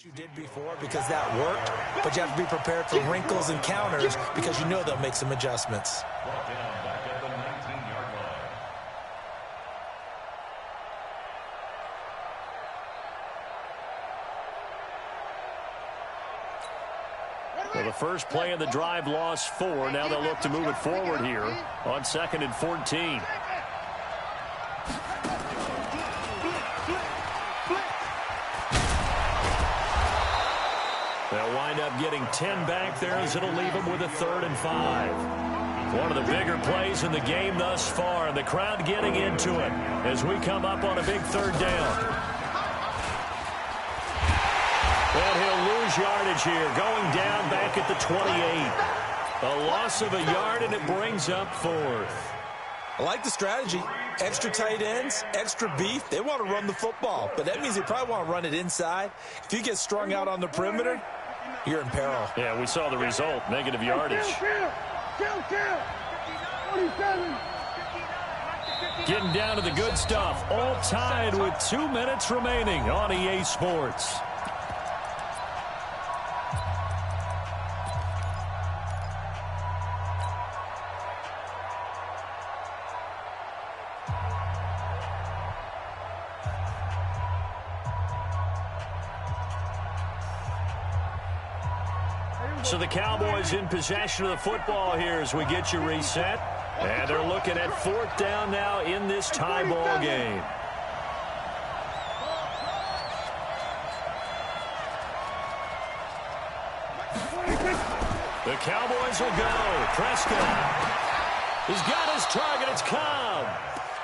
you did before because that worked, but you have to be prepared for wrinkles and counters because you know they'll make some adjustments. Brought down back at the 19-yard line. Well, the first play of the drive lost 4. Now they'll look to move it forward here on 2nd and 14. They'll They'll wind up getting 10 back there as it'll leave them with a 3rd and 5. One of the bigger plays in the game thus far, and the crowd getting into it as we come up on a big 3rd down. And he'll lose yardage here, going down back at the 28. A loss of a yard, and it brings up 4th. I like the strategy. Extra tight ends, extra beef. They want to run the football, but that means they probably want to run it inside. If you get strung out on the perimeter, you're in peril. Yeah, we saw the result, negative yardage. Getting down to the good stuff, all tied with 2 minutes remaining on EA Sports. So the Cowboys in possession of the football here as we get you reset. And they're looking at 4th down now in this tie ball game. The Cowboys will go. Prescott. He's got his target. It's Cobb.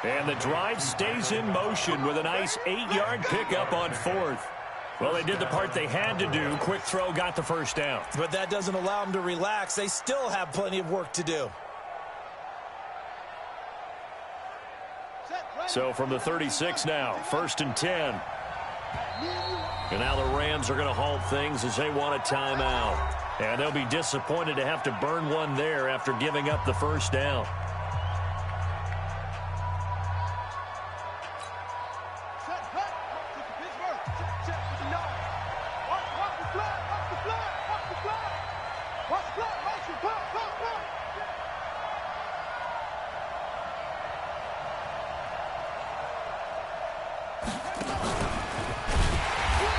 And the drive stays in motion with a nice 8-yard pickup on 4th. Well, they did the part they had to do. Quick throw got the 1st down. But that doesn't allow them to relax. They still have plenty of work to do. So from the 36 now, 1st and 10. And now the Rams are going to halt things as they want a timeout. And they'll be disappointed to have to burn one there after giving up the 1st down.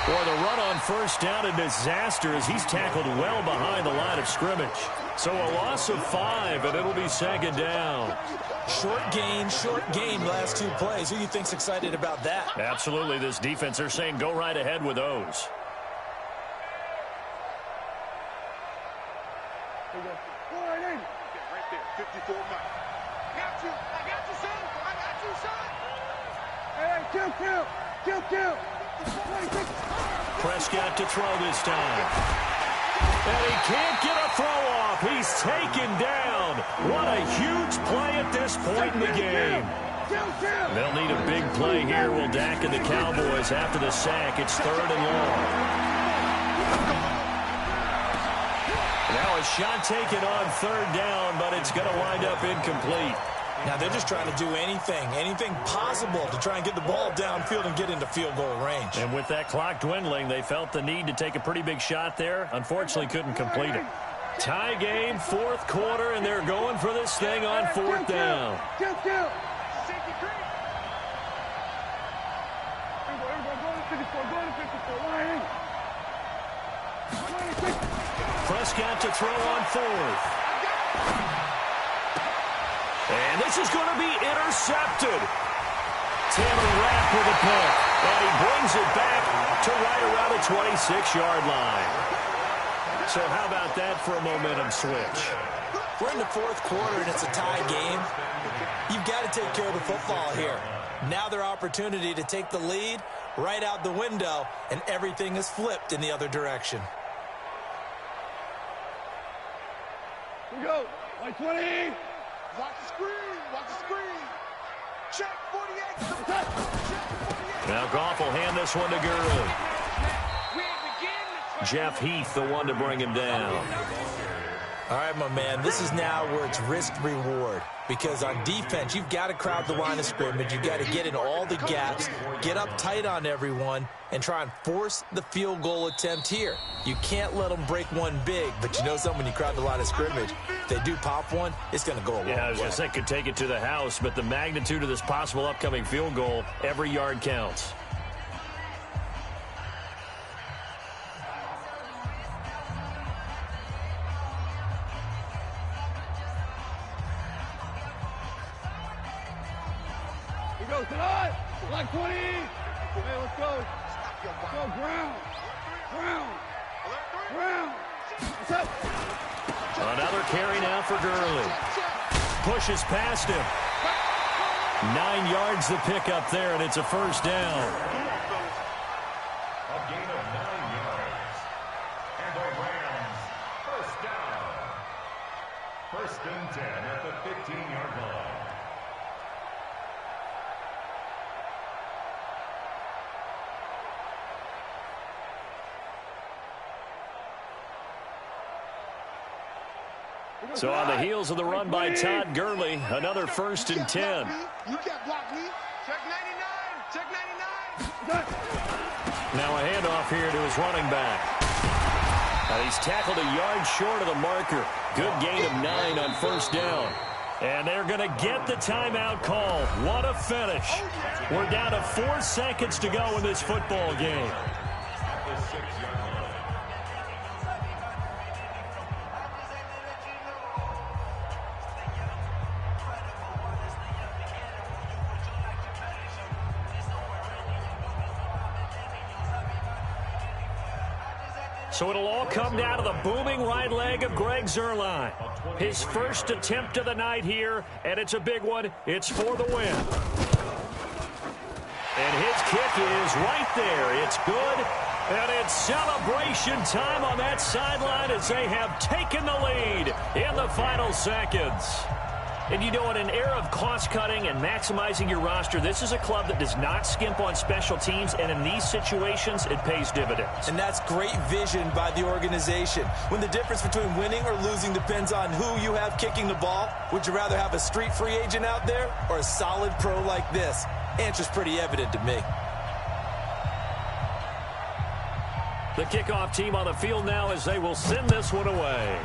Boy, the run on 1st down, a disaster as he's tackled well behind the line of scrimmage. So a loss of 5, and it'll be 2nd down. Short gain last 2 plays. Who do you think's excited about that? Absolutely, this defense, they're saying go right ahead with those. Go right in. Right there, 54 miles. I got you, son. Hey, kill. Prescott to throw this time. And he can't get a throw off. He's taken down. What a huge play at this point in the game. They'll need a big play here. Will Dak and the Cowboys after the sack. It's 3rd and long. Now a shot taken on 3rd down, but it's going to wind up incomplete. Now they're just trying to do anything possible to try and get the ball downfield and get into field goal range. And with that clock dwindling, they felt the need to take a pretty big shot there. Unfortunately, couldn't complete it. Tie game, 4th quarter, and they're going for this thing on 4th down. Prescott to throw on 4th. And this is going to be intercepted. Taylor Rapp with a pick. And he brings it back to right around the 26-yard line. So how about that for a momentum switch? We're in the 4th quarter, and it's a tie game. You've got to take care of the football here. Now their opportunity to take the lead right out the window, and everything is flipped in the other direction. Here we go. 120. Watch the screen. Check 48. Now Goff will hand this one to Gurley. Jeff Heath, the one to bring him down. All right, my man, this is now where it's risk-reward. Because on defense, you've got to crowd the line of scrimmage. You've got to get in all the gaps, get up tight on everyone, and try and force the field goal attempt here. You can't let them break one big, but you know something, when you crowd the line of scrimmage, if they do pop one, it's going to go a long way. Yeah, I was going to say, could take it to the house, but the magnitude of this possible upcoming field goal, every yard counts. Go, tonight. Like 20. Hey, let's go. Let's go, ground. Another carry now for Gurley. Pushes past him. 9 yards the pick up there, and it's a first down. A gain of 9 yards. And the Rams, first down. First and 10 at the 15-yard line. So on the heels of the run by Todd Gurley, another first and 10. You can't block me. Check 99. Check 99. Now a handoff here to his running back. He's tackled a yard short of the marker. Good gain of 9 on first down. And they're going to get the timeout call. What a finish. We're down to 4 seconds to go in this football game. At the 6-yard line. So it'll all come down to the booming right leg of Greg Zuerlein. His first attempt of the night here, and it's a big one. It's for the win. And his kick is right there. It's good, and it's celebration time on that sideline as they have taken the lead in the final seconds. And you know, in an era of cost-cutting and maximizing your roster, this is a club that does not skimp on special teams, and in these situations, it pays dividends. And that's great vision by the organization. When the difference between winning or losing depends on who you have kicking the ball, would you rather have a street free agent out there or a solid pro like this? Answer's pretty evident to me. The kickoff team on the field now as they will send this one away.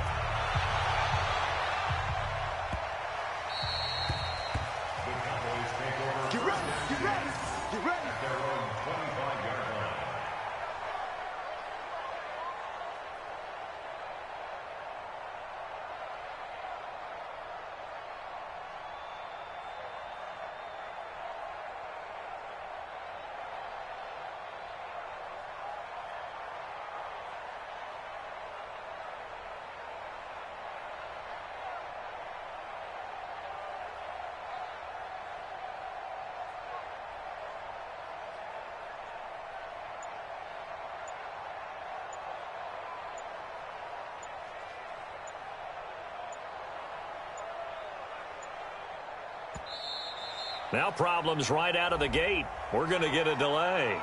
Now problems right out of the gate. We're going to get a delay.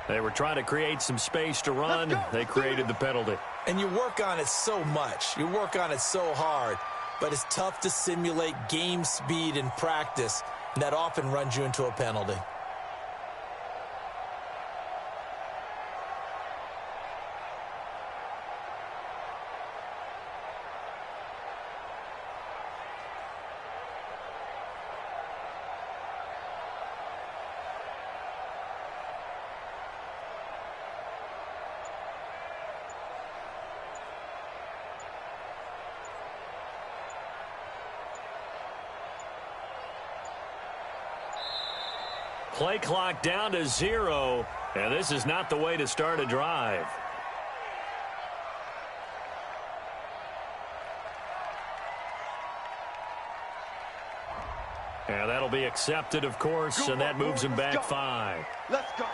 They were trying to create some space to run. They created the penalty. And you work on it so much. You work on it so hard. But it's tough to simulate game speed in practice. And that often runs you into a penalty. Play clock down to 0, and this is not the way to start a drive. And that'll be accepted, of course, and that moves him back 5. Let's go.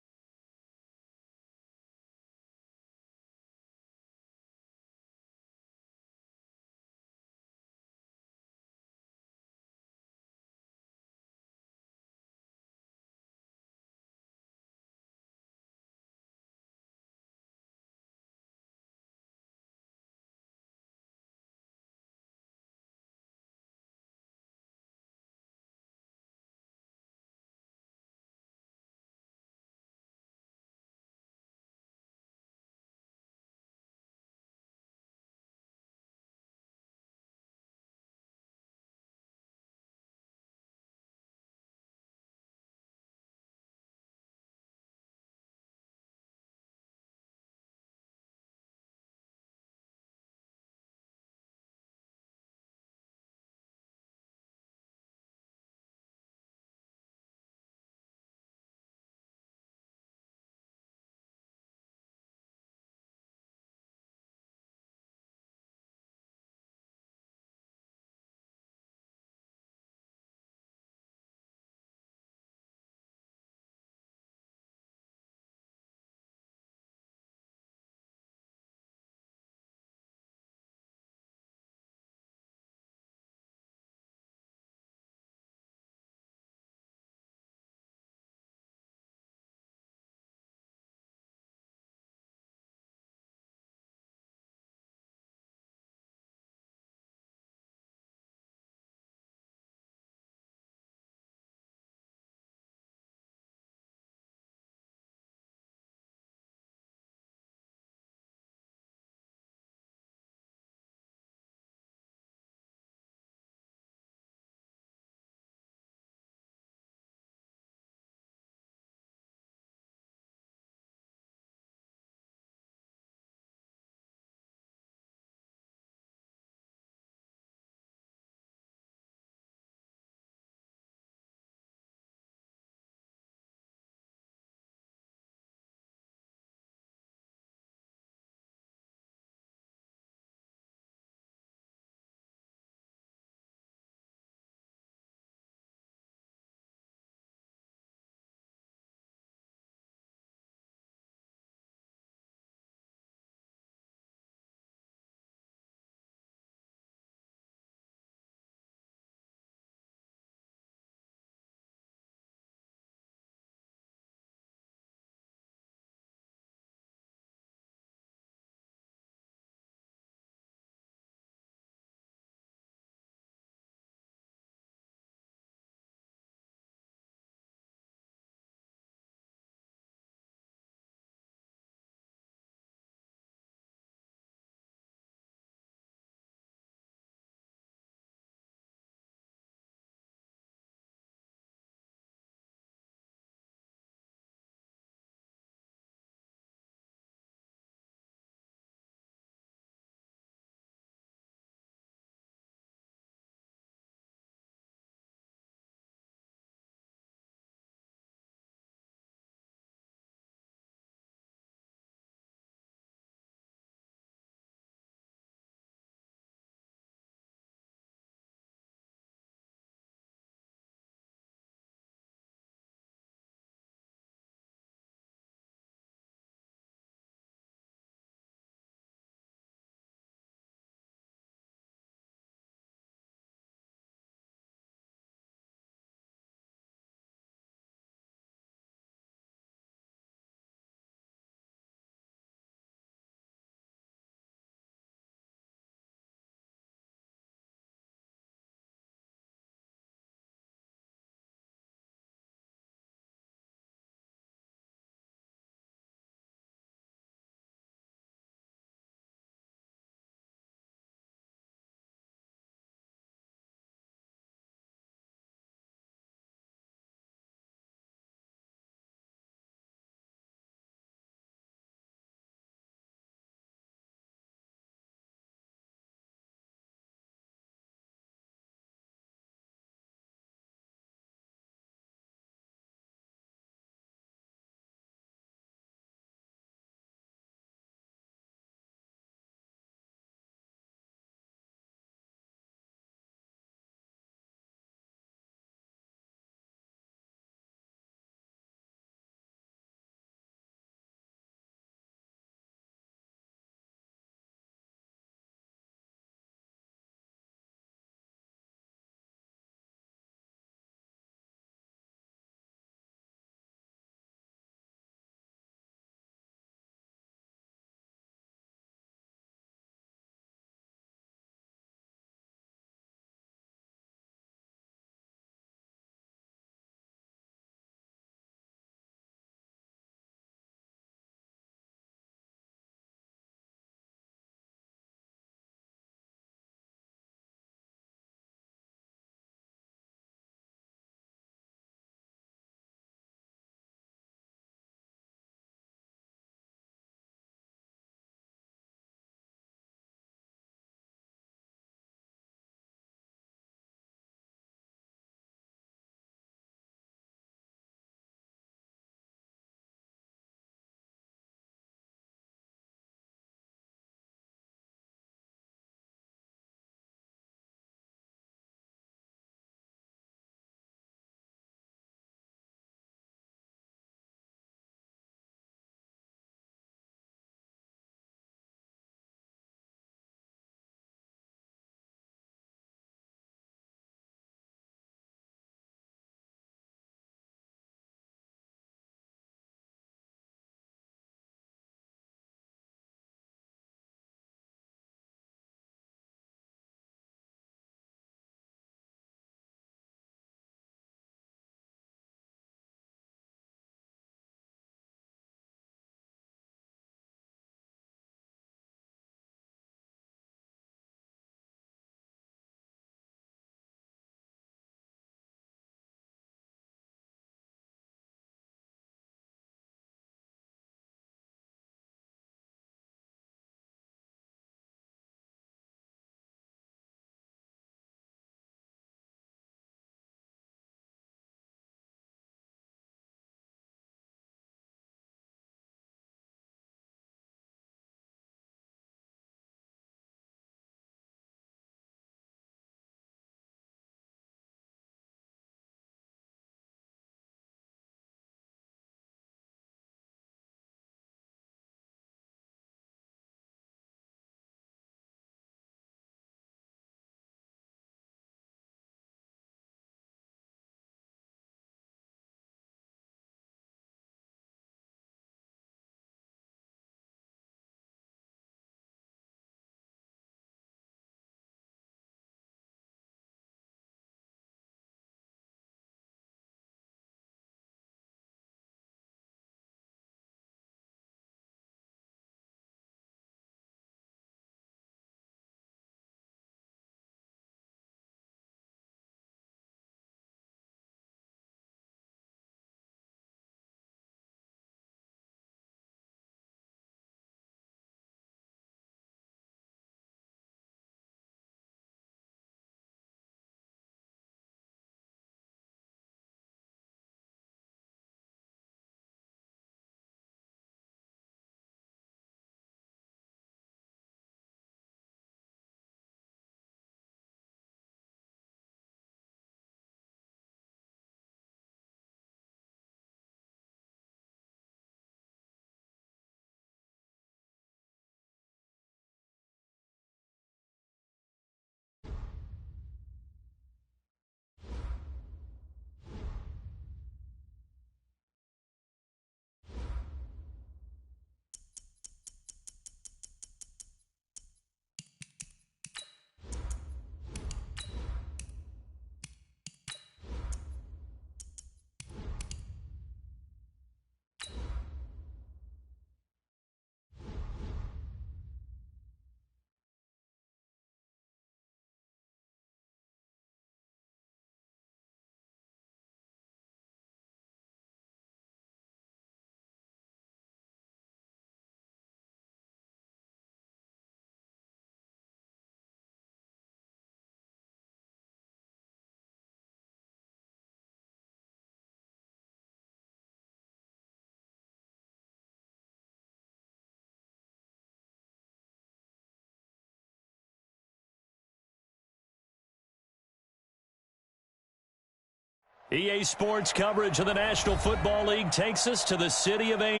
EA Sports coverage of the National Football League takes us to the city of Angels,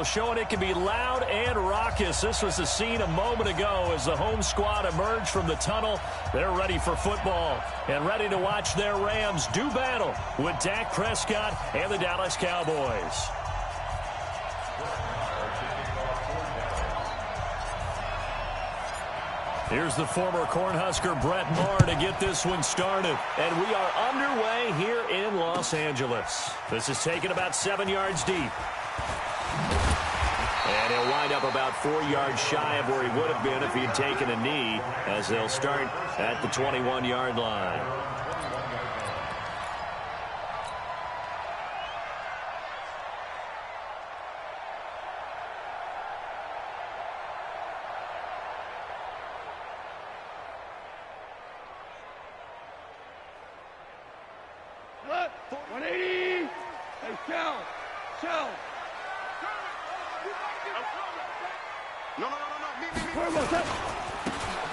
showing it can be loud and raucous. This was the scene a moment ago as the home squad emerged from the tunnel. They're ready for football and ready to watch their Rams do battle with Dak Prescott and the Dallas Cowboys. Here's the former Cornhusker Brett Maher to get this one started. And we are underway here in Los Angeles. This is taken about 7 yards deep. And he'll wind up about 4 yards shy of where he would have been if he had taken a knee, as they'll start at the 21-yard line. Look, 180. Hey, Cal. No.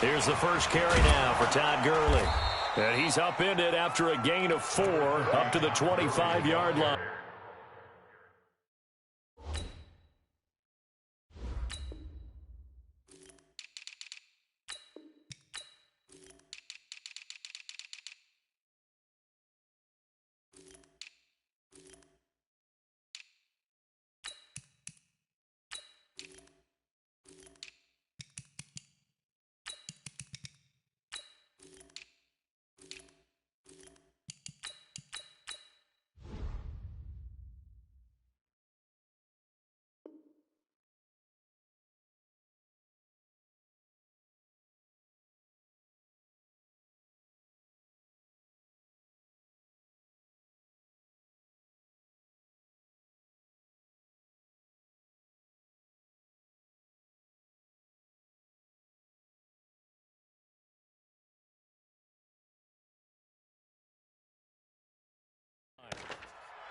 Here's the first carry now for Todd Gurley. And he's upended after a gain of 4 up to the 25-yard line.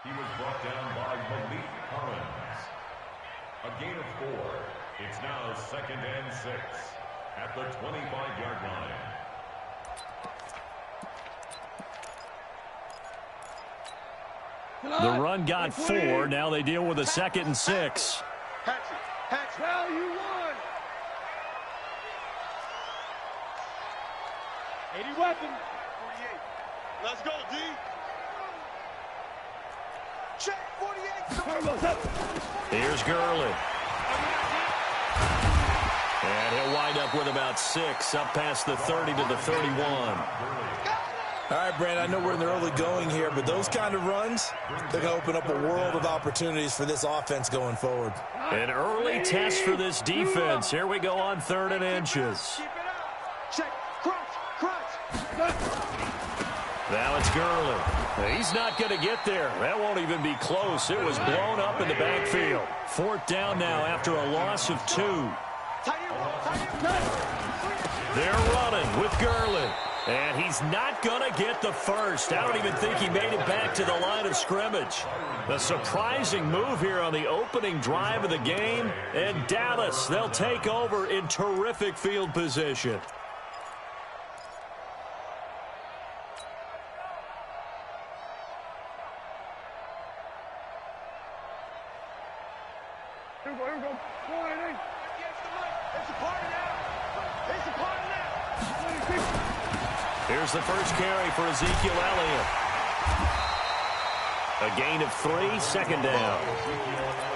He was brought down by Malik Collins. A gain of 4. It's now 2nd and 6 at the 25-yard line. The run got 4. Now they deal with a 2nd and 6. Hatch. Hell, you won. 80 weapon. 48. Let's go, D. Check 48. Here's Gurley. And he'll wind up with about 6 up past the 30 to the 31. All right, Brandon, I know we're in the early going here, but those kind of runs, they're going to open up a world of opportunities for this offense going forward. An early test for this defense. Here we go on 3rd and inches. Keep it up. Check. Crunch. Now it's Gurley. He's not going to get there. That won't even be close. It was blown up in the backfield. 4th down now after a loss of 2. They're running with Gurley. And he's not going to get the first. I don't even think he made it back to the line of scrimmage. A surprising move here on the opening drive of the game. And Dallas, they'll take over in terrific field position. Here we go. 180. It's a party now. It's a party now. Here's the first carry for Ezekiel Elliott. A gain of 3, 2nd down.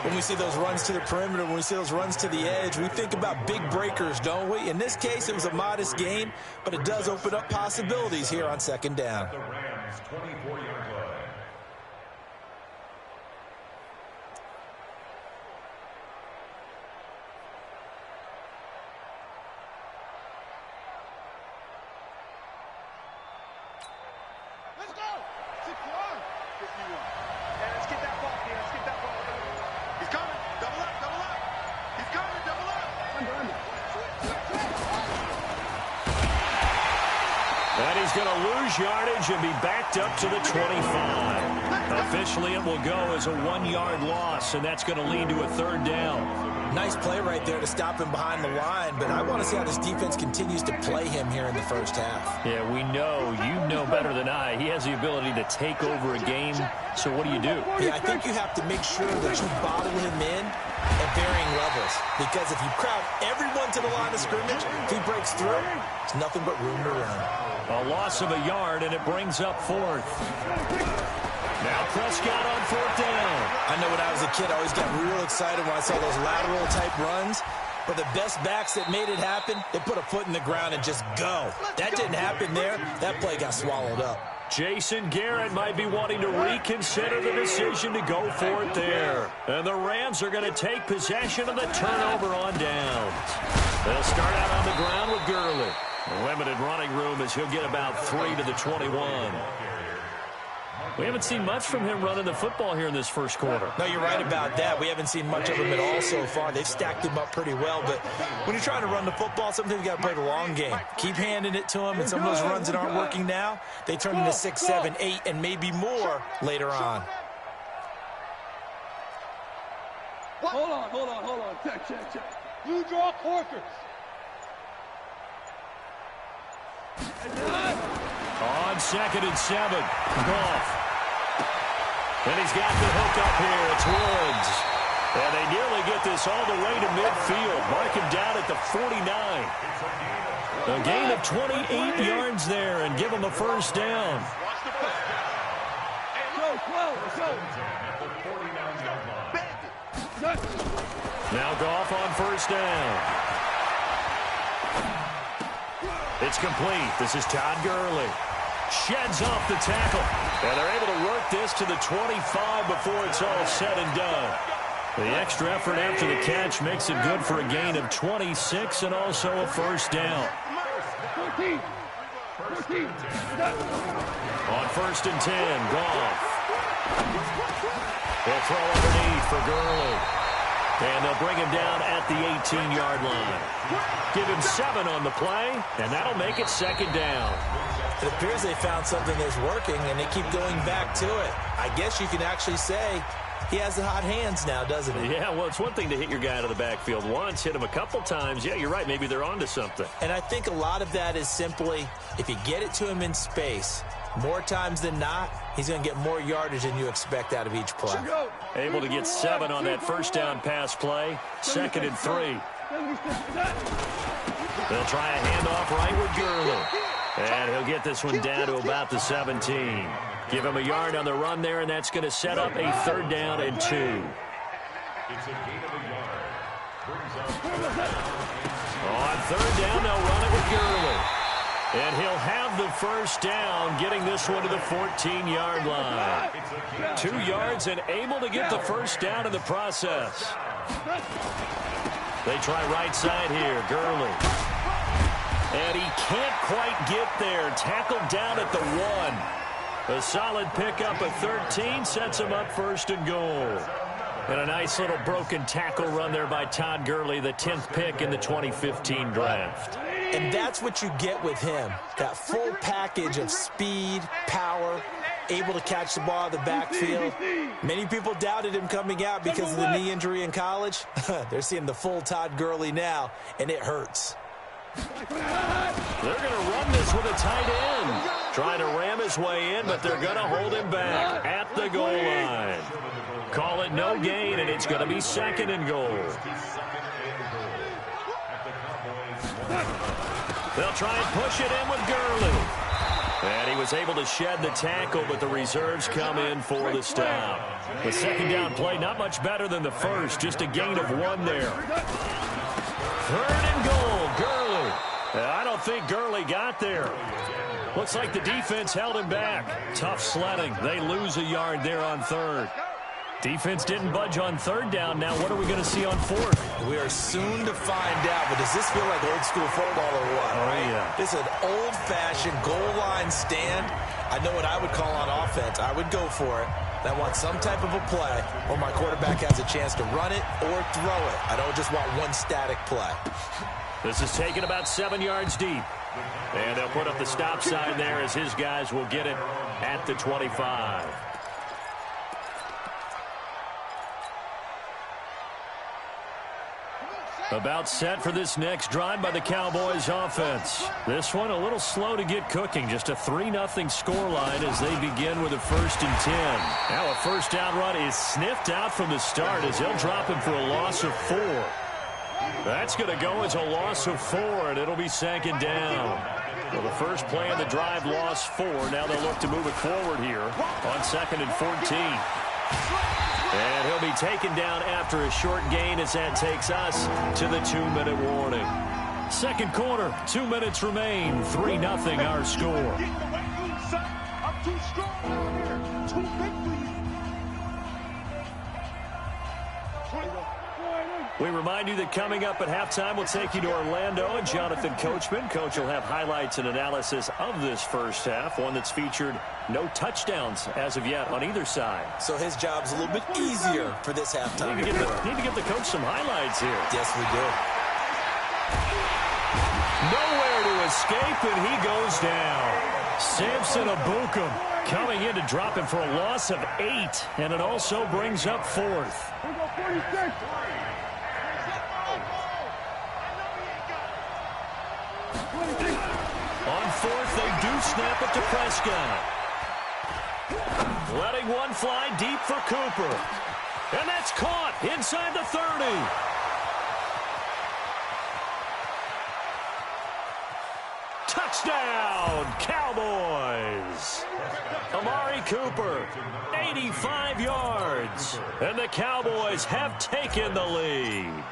When we see those runs to the perimeter, when we see those runs to the edge, we think about big breakers, don't we? In this case, it was a modest gain, but it does open up possibilities here on 2nd down. The Rams' 24-yard line. Let's go. 61. 51. Yeah, let's get that ball. Let's get that ball. He's coming. Double up. He's coming. Double up. And he's going to lose yardage and be backed up to the 25. Officially, it will go as a 1-yard loss, and that's going to lead to a 3rd down. Nice play right there to stop him behind the line, but I want to see how this defense continues to play him here in the first half. Yeah, we know. You know better than I. He has the ability to take over a game, so what do you do? Yeah, I think you have to make sure that you bottle him in at varying levels, because if you crowd everyone to the line of scrimmage, if he breaks through, it's nothing but room to run. A loss of a yard, and it brings up fourth. Now Prescott on fourth down. I know when I was a kid, I always got real excited when I saw those lateral-type runs. But the best backs that made it happen, they put a foot in the ground and just go. That didn't happen there. That play got swallowed up. Jason Garrett might be wanting to reconsider the decision to go for it there. And the Rams are going to take possession of the turnover on downs. They'll start out on the ground with Gurley. Limited running room as he'll get about 3 to the 21. We haven't seen much from him running the football here in this first quarter. No, you're right about that. We haven't seen much of him at all so far. They've stacked him up pretty well, but when you're trying to run the football, sometimes you got to play the long game. Keep handing it to him, and some of those runs that aren't working now, they turn into 6, 7, 8, and maybe more later on. Hold on. Check. You draw quarters. On 2nd and 7, Goff. And he's got the hook up here. It's Woods. And they nearly get this all the way to midfield. Mark him down at the 49. A gain of 28 yards there and give him a first down. Now Goff on first down. It's complete. This is Todd Gurley. Sheds off the tackle. And they're able to work this to the 25 before it's all said and done. The extra effort after the catch makes it good for a gain of 26 and also a first down. 14. On 1st and 10, Goff. They'll throw underneath for Gurley. And they'll bring him down at the 18-yard line. Give him 7 on the play, and that'll make it 2nd down. It appears they found something that's working, and they keep going back to it. I guess you can actually say he has the hot hands now, doesn't he? Yeah, well, it's one thing to hit your guy out of the backfield once, hit him a couple times. Yeah, you're right. Maybe they're onto something. And I think a lot of that is simply if you get it to him in space, more times than not, he's going to get more yardage than you expect out of each play. Able to get 7 on that first down pass play. 2nd and 3. They'll try a handoff right with Gurley. And he'll get this one down to about the 17. Give him a yard on the run there, and that's going to set up a 3rd down and 2. It's a gain of a yard. On 3rd down, they'll run it with Gurley. And he'll have the first down, getting this one to the 14-yard line. 2 yards and able to get the first down in the process. They try right side here, Gurley. And he can't quite get there. Tackled down at the 1. A solid pickup of 13 sets him up 1st and goal. And a nice little broken tackle run there by Todd Gurley, the 10th pick in the 2015 draft. And that's what you get with him, that full package of speed, power, able to catch the ball out of the backfield. Many people doubted him coming out because of the knee injury in college. They're seeing the full Todd Gurley now, and it hurts. They're going to run this with a tight end. Trying to ram his way in, but they're going to hold him back at the goal line. Call it no gain, and it's going to be 2nd and goal. They'll try and push it in with Gurley. And he was able to shed the tackle, but the reserves come in for the stop. The 2nd down play, not much better than the first, just a gain of 1 there. 3rd and goal, Gurley. I don't think Gurley got there. Looks like the defense held him back. Tough sledding. They lose a yard there on 3rd. Defense didn't budge on 3rd down. Now what are we going to see on 4th? We are soon to find out, but does this feel like old school football or what? Oh, yeah. This is an old-fashioned goal line stand. I know what I would call on offense. I would go for it. I want some type of a play where my quarterback has a chance to run it or throw it. I don't just want one static play. This is taken about 7 yards deep. And they'll put up the stop sign there as his guys will get it at the 25. About set for this next drive by the Cowboys offense. This one a little slow to get cooking. Just a 3-0 scoreline as they begin with a 1st and 10. Now a first down run is sniffed out from the start as they'll drop him for a loss of 4. That's going to go as a loss of 4, and it'll be 2nd down. Well, the first play of the drive lost 4. Now they'll look to move it forward here on 2nd and 14. And he'll be taken down after a short gain as that takes us to the 2-minute warning. Second quarter, 2 minutes remain. 3-0 our score. I'm too strong out here. Too big for you. We remind you that coming up at halftime, we'll take you to Orlando and Jonathan Coachman. Coach will have highlights and analysis of this first half, one that's featured no touchdowns as of yet on either side. So his job's a little bit easier for this halftime. Need to give the coach some highlights here. Yes, we do. Nowhere to escape, and he goes down. Samson Abukum coming in to drop him for a loss of 8, and it also brings up 4th. On 4th, they do snap it to Prescott. Letting one fly deep for Cooper. And that's caught inside the 30. Touchdown, Cowboys. Amari Cooper, 85 yards. And the Cowboys have taken the lead.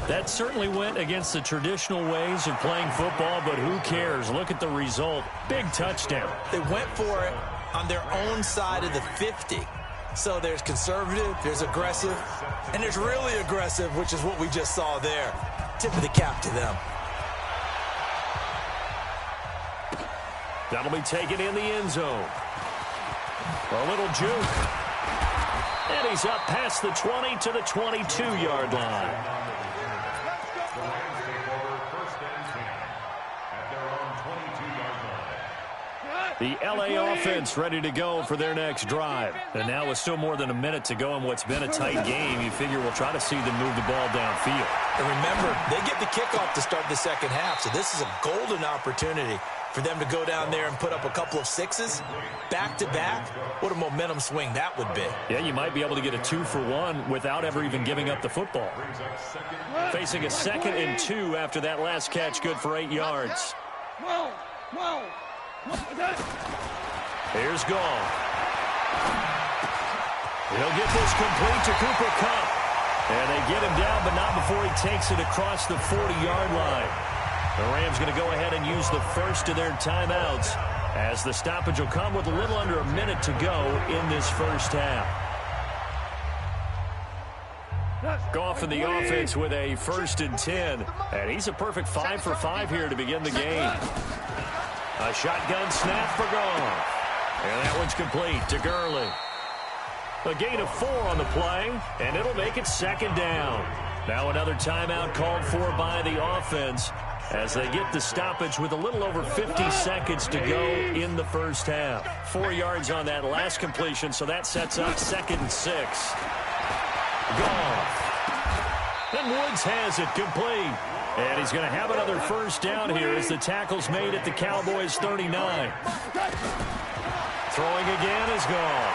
That certainly went against the traditional ways of playing football, but who cares? Look at the result. Big touchdown. They went for it on their own side of the 50. So there's conservative, there's aggressive, and there's really aggressive, which is what we just saw there. Tip of the cap to them. That'll be taken in the end zone. A little juke. And he's up past the 20 to the 22-yard line. The LA offense ready to go for their next drive. And now with still more than a minute to go in what's been a tight game, you figure we'll try to see them move the ball downfield. And remember, they get the kickoff to start the second half, so this is a golden opportunity for them to go down there and put up a couple of 6s back-to-back. What a momentum swing that would be. Yeah, you might be able to get a 2-for-1 without ever even giving up the football. Facing a 2nd and 2 after that last catch, good for 8 yards. Here's Gall. He'll get this complete to Cooper Kupp. And they get him down, but not before he takes it across the 40-yard line. The Rams going to go ahead and use the first of their timeouts as the stoppage will come with a little under a minute to go in this first half. Goff in the offense with a 1st and 10. And he's a perfect 5 for 5 here to begin the game. A shotgun snap for Goff. And that one's complete to Gurley. A gain of 4 on the play, and it'll make it 2nd down. Now another timeout called for by the offense as they get the stoppage with a little over 50 seconds to go in the first half. 4 yards on that last completion, so that sets up 2nd and 6. Goff. And Woods has it complete. And he's going to have another first down here as the tackle's made at the Cowboys 39. Throwing again is Goff.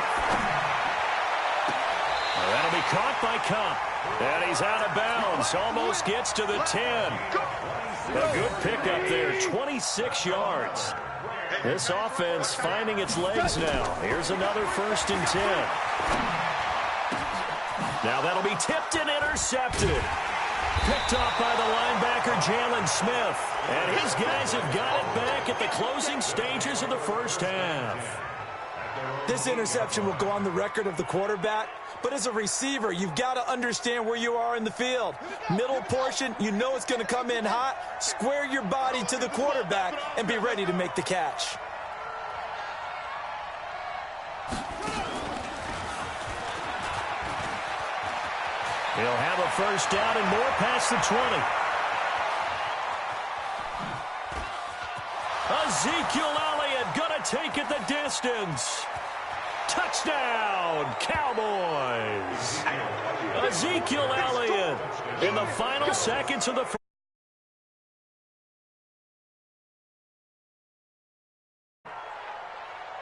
That'll be caught by Kupp. And he's out of bounds. Almost gets to the 10. A good pickup there, 26 yards. This offense finding its legs now. Here's another 1st and 10. Now that'll be tipped and intercepted. Picked off by the linebacker, Jalen Smith. And his guys have got it back at the closing stages of the first half. This interception will go on the record of the quarterback, but as a receiver, you've got to understand where you are in the field. Middle portion, you know it's going to come in hot. Square your body to the quarterback and be ready to make the catch. He'll have a first down and more past the 20. Ezekiel Elliott going to take it the distance. Touchdown, Cowboys. Ezekiel Elliott in the final seconds of the first.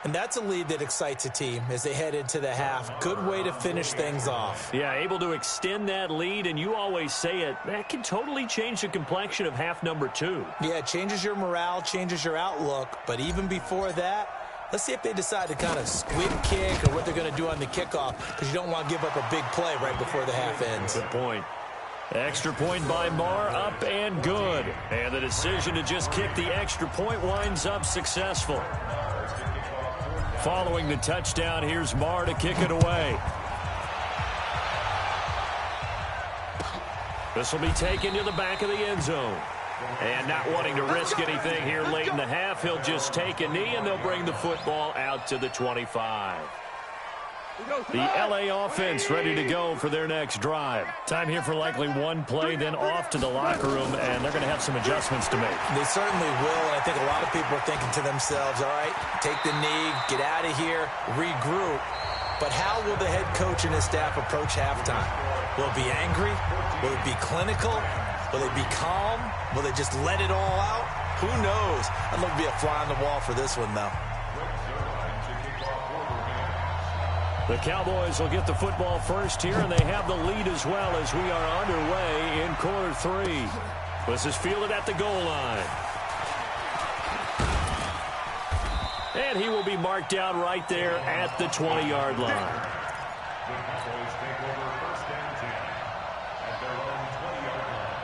And that's a lead that excites a team as they head into the half. Good way to finish things off. Yeah, able to extend that lead, and you always say it, that can totally change the complexion of half number 2. Yeah, it changes your morale, changes your outlook. But even before that, let's see if they decide to kind of squib kick or what they're going to do on the kickoff, because you don't want to give up a big play right before the half ends. Good point. Extra point by Marr, up and good. And the decision to just kick the extra point winds up successful. Following the touchdown, here's Marr to kick it away. This will be taken to the back of the end zone. And not wanting to risk anything here late in the half, he'll just take a knee, and they'll bring the football out to the 25. The LA offense ready to go for their next drive. Time here for likely one play, then off to the locker room, and they're going to have some adjustments to make. They certainly will, and I think a lot of people are thinking to themselves, all right, take the knee, get out of here, regroup. But how will the head coach and his staff approach halftime? Will it be angry? Will it be clinical? Will they be calm? Will they just let it all out? Who knows? I'd love to be a fly on the wall for this one, though. The Cowboys will get the football first here, and they have the lead as well as we are underway in quarter 3. This is fielded at the goal line. And he will be marked down right there at the 20-yard line. The Cowboys take over first and 10 at their own 20-yard line.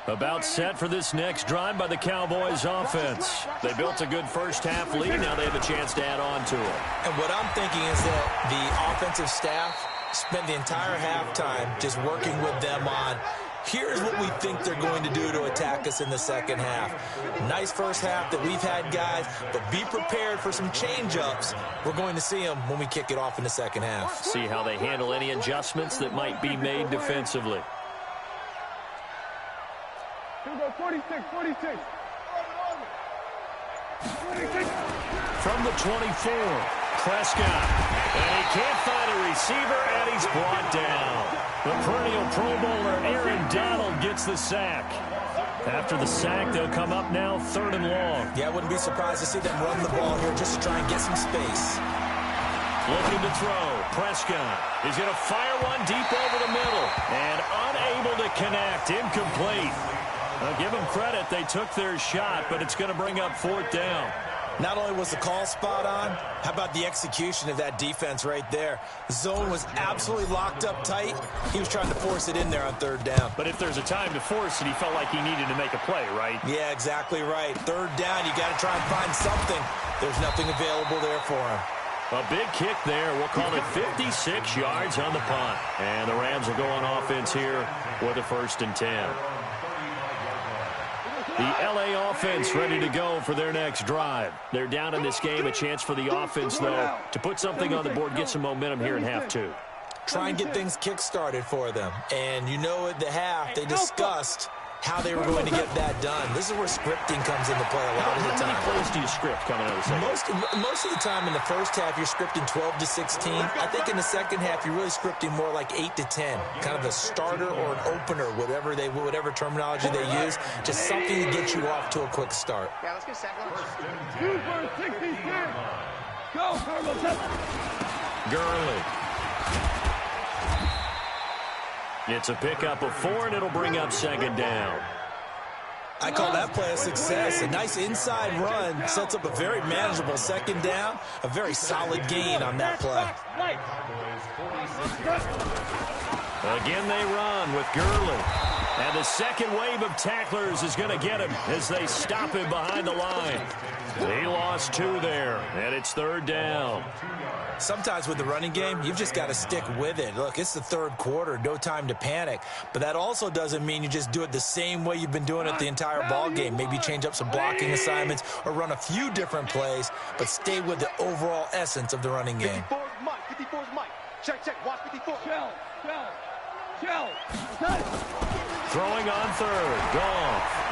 About set for this next drive by the Cowboys offense. They built a good first half lead. Now they have a chance to add on to it. And what I'm thinking is that the offensive staff spent the entire halftime just working with them on, here's what we think they're going to do to attack us in the second half. Nice first half that we've had, guys, but be prepared for some change-ups. We're going to see them when we kick it off in the second half. See how they handle any adjustments that might be made defensively. Here we go, 46, 46. From the 24, Prescott. And he can't find a receiver, and he's brought down. The perennial Pro Bowler Aaron Donald gets the sack. After the sack, they'll come up now 3rd and long. Yeah, I wouldn't be surprised to see them run the ball here just to try and get some space. Looking to throw. Prescott is going to fire one deep over the middle. And unable to connect. Incomplete. I'll give them credit. They took their shot, but it's going to bring up 4th down. Not only was the call spot on, how about the execution of that defense right there? The zone was absolutely locked up tight. He was trying to force it in there on 3rd down. But if there's a time to force it, he felt like he needed to make a play, right? Yeah, exactly right. 3rd down, you got to try and find something. There's nothing available there for him. A big kick there. We'll call it 56 yards on the punt. And the Rams will go on offense here with a 1st and 10. The LA offense ready to go for their next drive. They're down in this game. A chance for the offense, though, to put something on the board, get some momentum here in half 2. Try and get things kick-started for them. And you know at the half, they discussed how they were going to get that done. This is where scripting comes into play a lot of the time. How many plays do you script coming out of the second? Most of the time in the first half, you're scripting 12 to 16. I think in the second half, you're really scripting more like 8 to 10. Kind of a starter or an opener, whatever terminology they use. Just something to get you off to a quick start. Yeah, let's get sack lunch. 2 for 66. Go, Carlos. Gurley. It's a pickup of 4, and it'll bring up 2nd down. I call that play a success. A nice inside run sets up a very manageable 2nd down. A very solid gain on that play. Again, they run with Gurley. And the second wave of tacklers is going to get him as they stop him behind the line. He lost 2 there, and it's 3rd down. Sometimes with the running game, you've just got to stick with it. Look, it's the 3rd quarter, no time to panic. But that also doesn't mean you just do it the same way you've been doing it the entire ball game. Maybe change up some blocking assignments or run a few different plays, but stay with the overall essence of the running game. 54's Mike. 54's Mike. Check. Watch 54. Shell. Throwing on 3rd. Goff.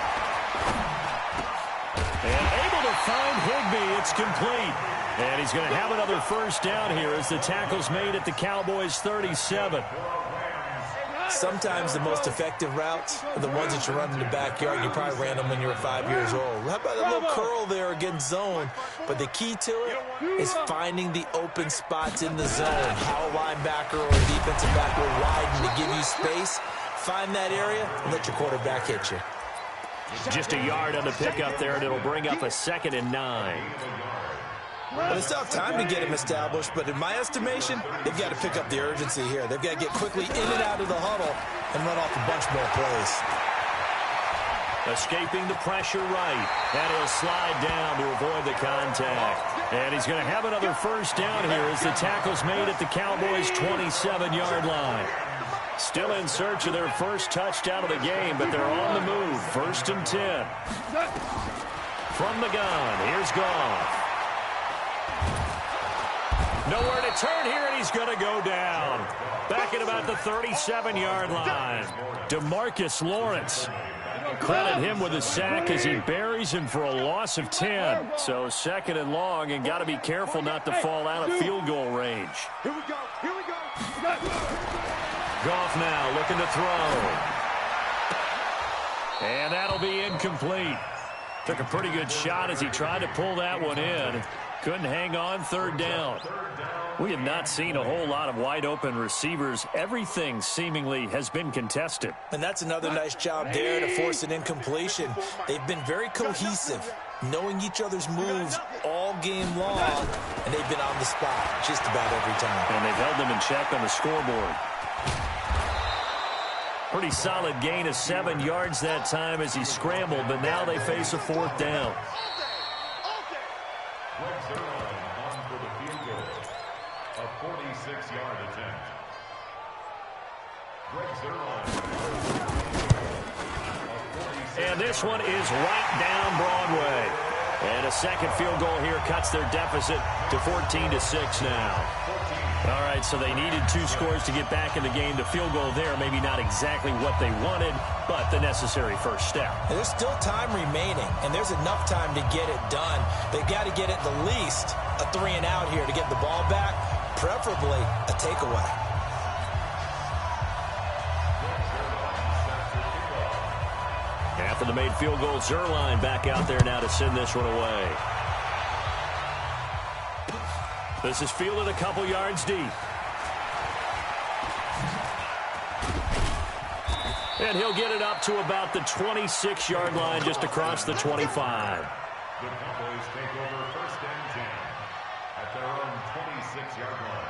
And able to find Higbee. It's complete. And he's going to have another first down here as the tackle's made at the Cowboys' 37. Sometimes the most effective routes are the ones that you run in the backyard. You probably ran them when you were 5 years old. How about a little curl there against zone? But the key to it is finding the open spots in the zone. How a linebacker or a defensive back will widen to give you space. Find that area and let your quarterback hit you. Just a yard on the pickup there, and it'll bring up a 2nd and 9. Well, they still have time to get him established, but in my estimation, they've got to pick up the urgency here. They've got to get quickly in and out of the huddle and run off a bunch more plays. Escaping the pressure right, and he'll slide down to avoid the contact. And he's going to have another first down here as the tackle's made at the Cowboys' 27-yard line. Still in search of their first touchdown of the game, but they're on the move. 1st and 10. From the gun, here's Goff. Nowhere to turn here, and he's going to go down. Back at about the 37-yard line. DeMarcus Lawrence. Credit him with a sack as he buries him for a loss of 10. So 2nd and long, and got to be careful not to fall out of field goal range. Here we go. Here we go. Goff now looking to throw. And that'll be incomplete. Took a pretty good shot as he tried to pull that one in. Couldn't hang on. 3rd down. We have not seen a whole lot of wide-open receivers. Everything seemingly has been contested. And that's another nice job there to force an incompletion. They've been very cohesive, knowing each other's moves all game long, and they've been on the spot just about every time. And they've held them in check on the scoreboard. Pretty solid gain of 7 yards that time as he scrambled, but now they face a 4th down. On for the field goal. A 46-yard attempt. And this one is right down Broadway. And a 2nd field goal here cuts their deficit to 14-6 now. All right, so they needed 2 scores to get back in the game. The field goal there, maybe not exactly what they wanted, but the necessary first step. And there's still time remaining, and there's enough time to get it done. They've got to get at the least a 3 and out here to get the ball back, preferably a takeaway. After the made field goal, Zerline back out there now to send this one away. This is fielded a couple yards deep. And he'll get it up to about the 26-yard line just across the 25. The Cowboys take over 1st and 10 at their own 26-yard line.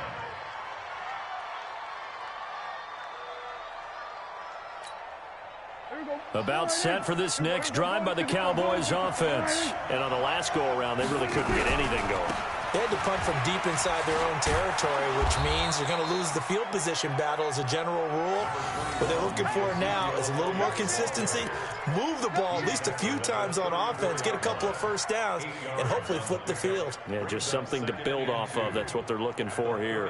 About set for this next drive by the Cowboys offense. And on the last go-around, they really couldn't get anything going. They had to punt from deep inside their own territory, which means they're going to lose the field position battle as a general rule. What they're looking for now is a little more consistency, move the ball at least a few times on offense, get a couple of first downs, and hopefully flip the field. Yeah, just something to build off of. That's what they're looking for here.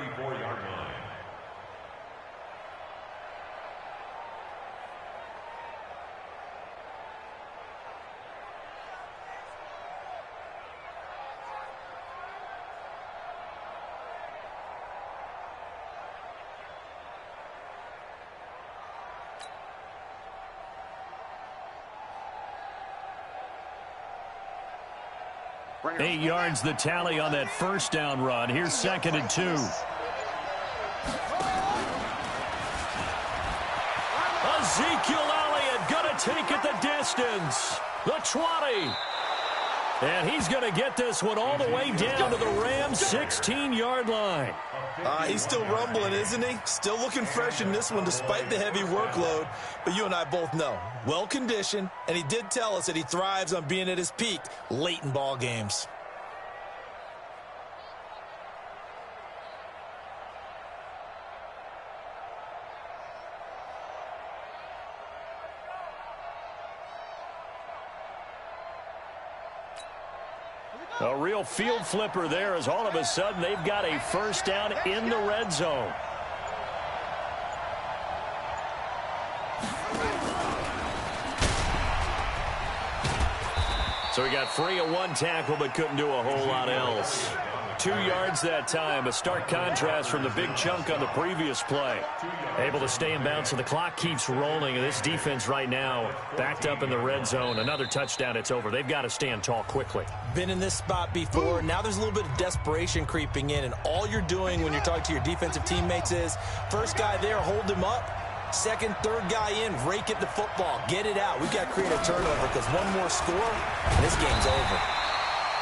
Bring 8 yards the tally on that first down run. Here's 2nd and 2. Ezekiel Elliott going to take it the distance. The 20. And he's going to get this one all the way down to the Rams' 16-yard line. He's still rumbling, isn't he? Still looking fresh in this one despite the heavy workload. But you and I both know, well-conditioned, and he did tell us that he thrives on being at his peak late in ball games. A real field flipper there as all of a sudden they've got a first down in the red zone. So he got free of one tackle but couldn't do a whole lot else. 2 yards that time, a stark contrast from the big chunk on the previous play. Able to stay in bounds, so the clock keeps rolling, and this defense right now backed up in the red zone. Another touchdown, it's over. They've got to stand tall quickly. Been in this spot before. Now there's a little bit of desperation creeping in, and all you're doing when you're talking to your defensive teammates is, first guy there, hold him up. Second, third guy in, rake at the football. Get it out. We've got to create a turnover because one more score, and this game's over.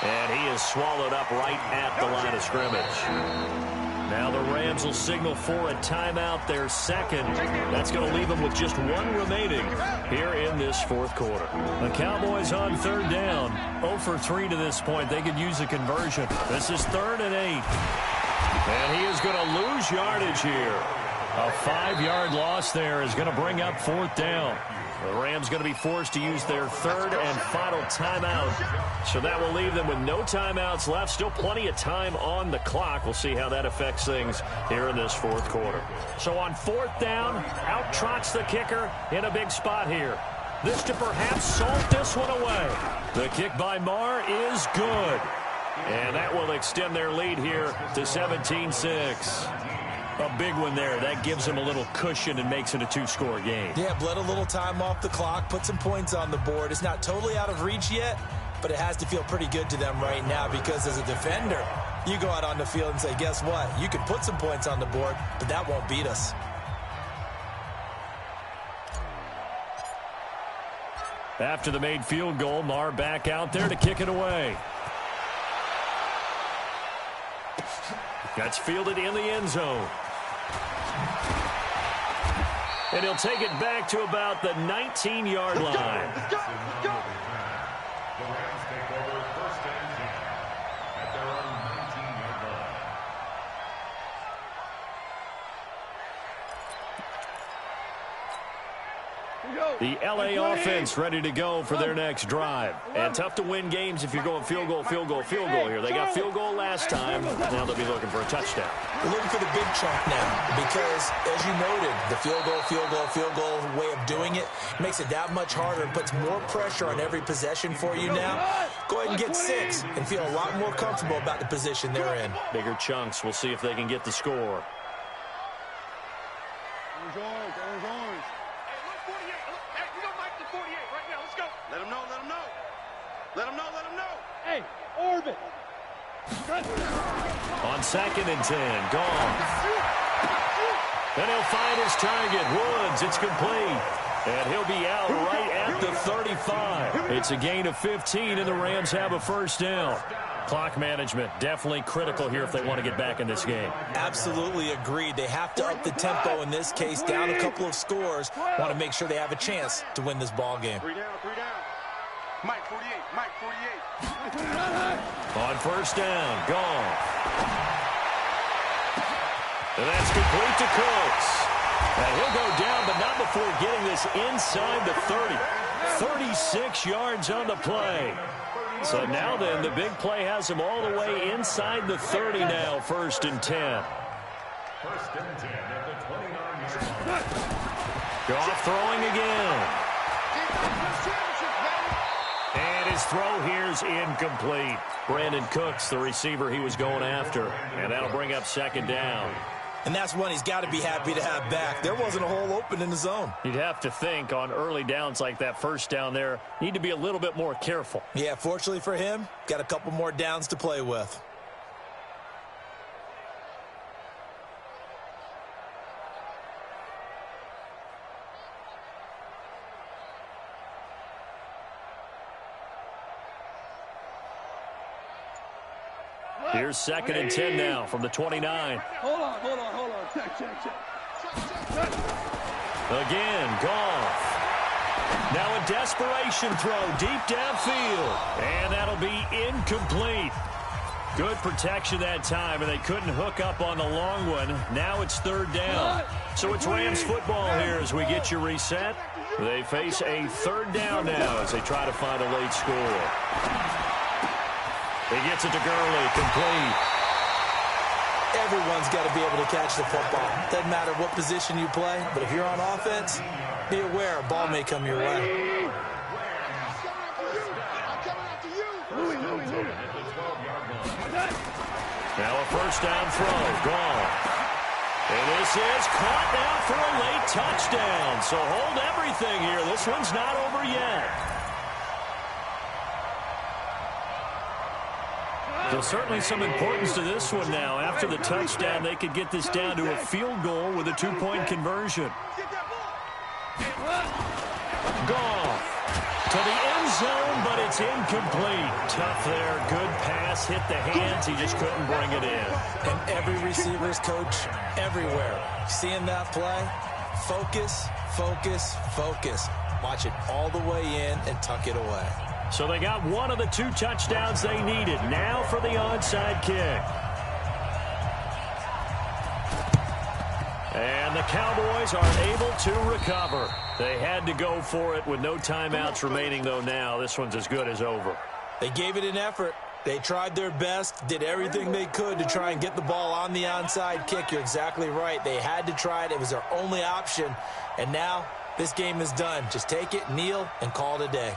And he is swallowed up right at the line of scrimmage. Now the Rams will signal for a timeout, their second. That's going to leave them with just one remaining here in this fourth quarter. The Cowboys on third down. 0 for 3 to this point. They could use a conversion. This is 3rd and 8. And he is going to lose yardage here. A 5-yard loss there is going to bring up 4th down. The Rams going to be forced to use their 3rd and final timeout. So that will leave them with no timeouts left. Still plenty of time on the clock. We'll see how that affects things here in this fourth quarter. So on 4th down, out trots the kicker in a big spot here. This to perhaps salt this one away. The kick by Marr is good. And that will extend their lead here to 17-6. A big one there. That gives them a little cushion and makes it a 2-score game. Yeah, bled a little time off the clock, put some points on the board. It's not totally out of reach yet, but it has to feel pretty good to them right now because as a defender, you go out on the field and say, guess what? You can put some points on the board, but that won't beat us. After the made field goal, Marr back out there to kick it away. That's fielded in the end zone. And he'll take it back to about the 19-yard line. Let's go. The Rams take over 1st and 10 at their own 19-yard line. The L.A. offense ready to go for their next drive. And tough to win games if you're going field goal here. They got field goal last time. Now they'll be looking for a touchdown. We're looking for the big chunk now because, as you noted, the field goal way of doing it makes it that much harder and puts more pressure on every possession for you now. Go ahead and get 6 and feel a lot more comfortable about the position they're in. Bigger chunks. We'll see if they can get the score. Hey, Orbit. On 2nd and 10, gone. And he'll find his target, Woods. It's complete. And he'll be out right at the 35. It's a gain of 15, and the Rams have a 1st down. Clock management definitely critical here if they want to get back in this game. Absolutely agreed. They have to up the tempo in this case, down a couple of scores. Want to make sure they have a chance to win this ball game. 3 down. Mike 48. On 1st down, gone. And that's complete to Cooks. And he'll go down, but not before getting this inside the 30. 36 yards on the play. So now then, the big play has him all the way inside the 30 now, 1st and 10. 1st and 10 at the 29-yard line. Goff throwing again. And his throw here's incomplete. Brandon Cooks, the receiver he was going after. And that'll bring up 2nd down. And that's one he's got to be happy to have back. There wasn't a hole open in the zone. You'd have to think on early downs like that 1st down there, need to be a little bit more careful. Yeah, fortunately for him, got a couple more downs to play with. Here's 2nd and 10 now from the 29. Hold on. Check. Again, Goff. Now a desperation throw deep downfield. And that'll be incomplete. Good protection that time, and they couldn't hook up on the long one. Now it's 3rd down. So it's Rams football here as we get you reset. They face a 3rd down now as they try to find a late score. He gets it to Gurley, complete. Everyone's got to be able to catch the football. Doesn't matter what position you play, but if you're on offense, be aware a ball may come your way. Now a first down throw, gone. And this is caught now for a late touchdown. So hold everything here. This one's not over yet. So certainly some importance to this one now. After the touchdown, they could get this down to a field goal with a two-point conversion. Gone to the end zone, but it's incomplete. Tough there. Good pass. Hit the hands. He just couldn't bring it in. And every receiver's coach everywhere. Seeing that play, focus, focus, focus. Watch it all the way in and tuck it away. So they got one of the two touchdowns they needed. Now for the onside kick. And the Cowboys are able to recover. They had to go for it with no timeouts remaining, though now. This one's as good as over. They gave it an effort. They tried their best, did everything they could to try and get the ball on the onside kick. You're exactly right. They had to try it. It was their only option. And now this game is done. Just take it, kneel, and call it a day.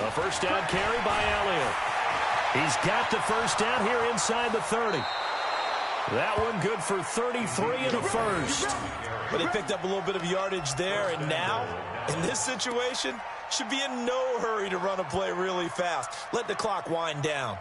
A first down carry by Elliott. He's got the first down here inside the 30. That one good for 33 in the first. But they picked up a little bit of yardage there, and now, in this situation, should be in no hurry to run a play really fast. Let the clock wind down.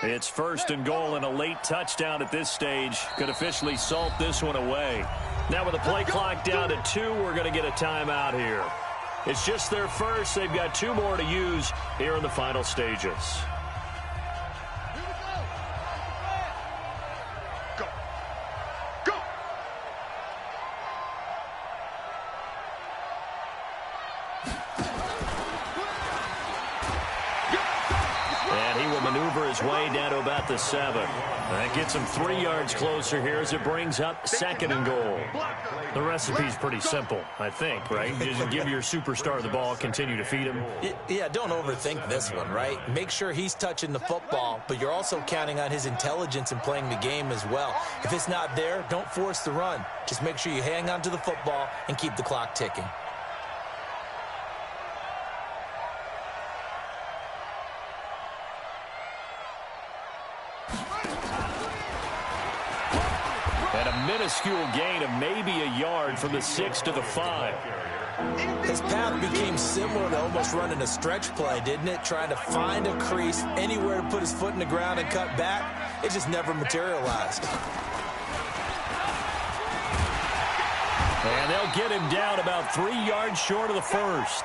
It's first and goal, and a late touchdown at this stage could officially salt this one away. Now with the play clock down to 2, we're going to get a timeout here. It's just their first. They've got 2 more to use here in the final stages. Maneuver his way down to about the 7. That gets him 3 yards closer here as it brings up second and goal. The recipe's pretty simple, I think, right? You just give your superstar the ball, continue to feed him. Yeah, don't overthink this one, right? Make sure he's touching the football, but you're also counting on his intelligence in playing the game as well. If it's not there, don't force the run. Just make sure you hang on to the football and keep the clock ticking. And a minuscule gain of maybe a yard from the 6 to the 5. His path became similar to almost running a stretch play, didn't it? Trying to find a crease, anywhere to put his foot in the ground and cut back. It just never materialized. And they'll get him down about 3 yards short of the first.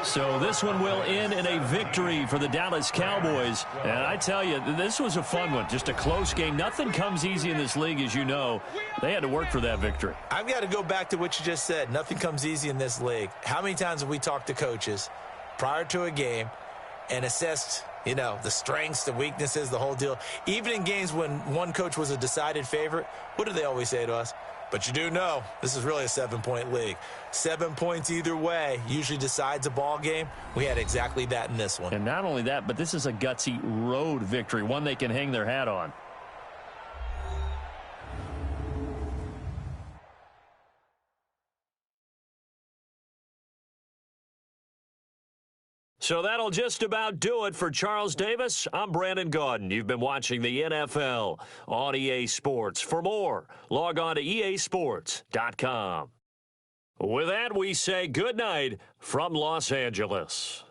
So this one will end in a victory for the Dallas Cowboys. And I tell you, this was a fun one. Just a close game. Nothing comes easy in this league, as you know. They had to work for that victory. I've got to go back to what you just said. Nothing comes easy in this league. How many times have we talked to coaches prior to a game and assessed, you know, the strengths, the weaknesses, the whole deal? Even in games when one coach was a decided favorite, what do they always say to us? But you do know this is really a 7-point league. 7 points either way usually decides a ball game. We had exactly that in this one. And not only that, but this is a gutsy road victory, one they can hang their hat on. So that'll just about do it for Charles Davis. I'm Brandon Gaudin. You've been watching the NFL on EA Sports. For more, log on to easports.com. With that, we say good night from Los Angeles.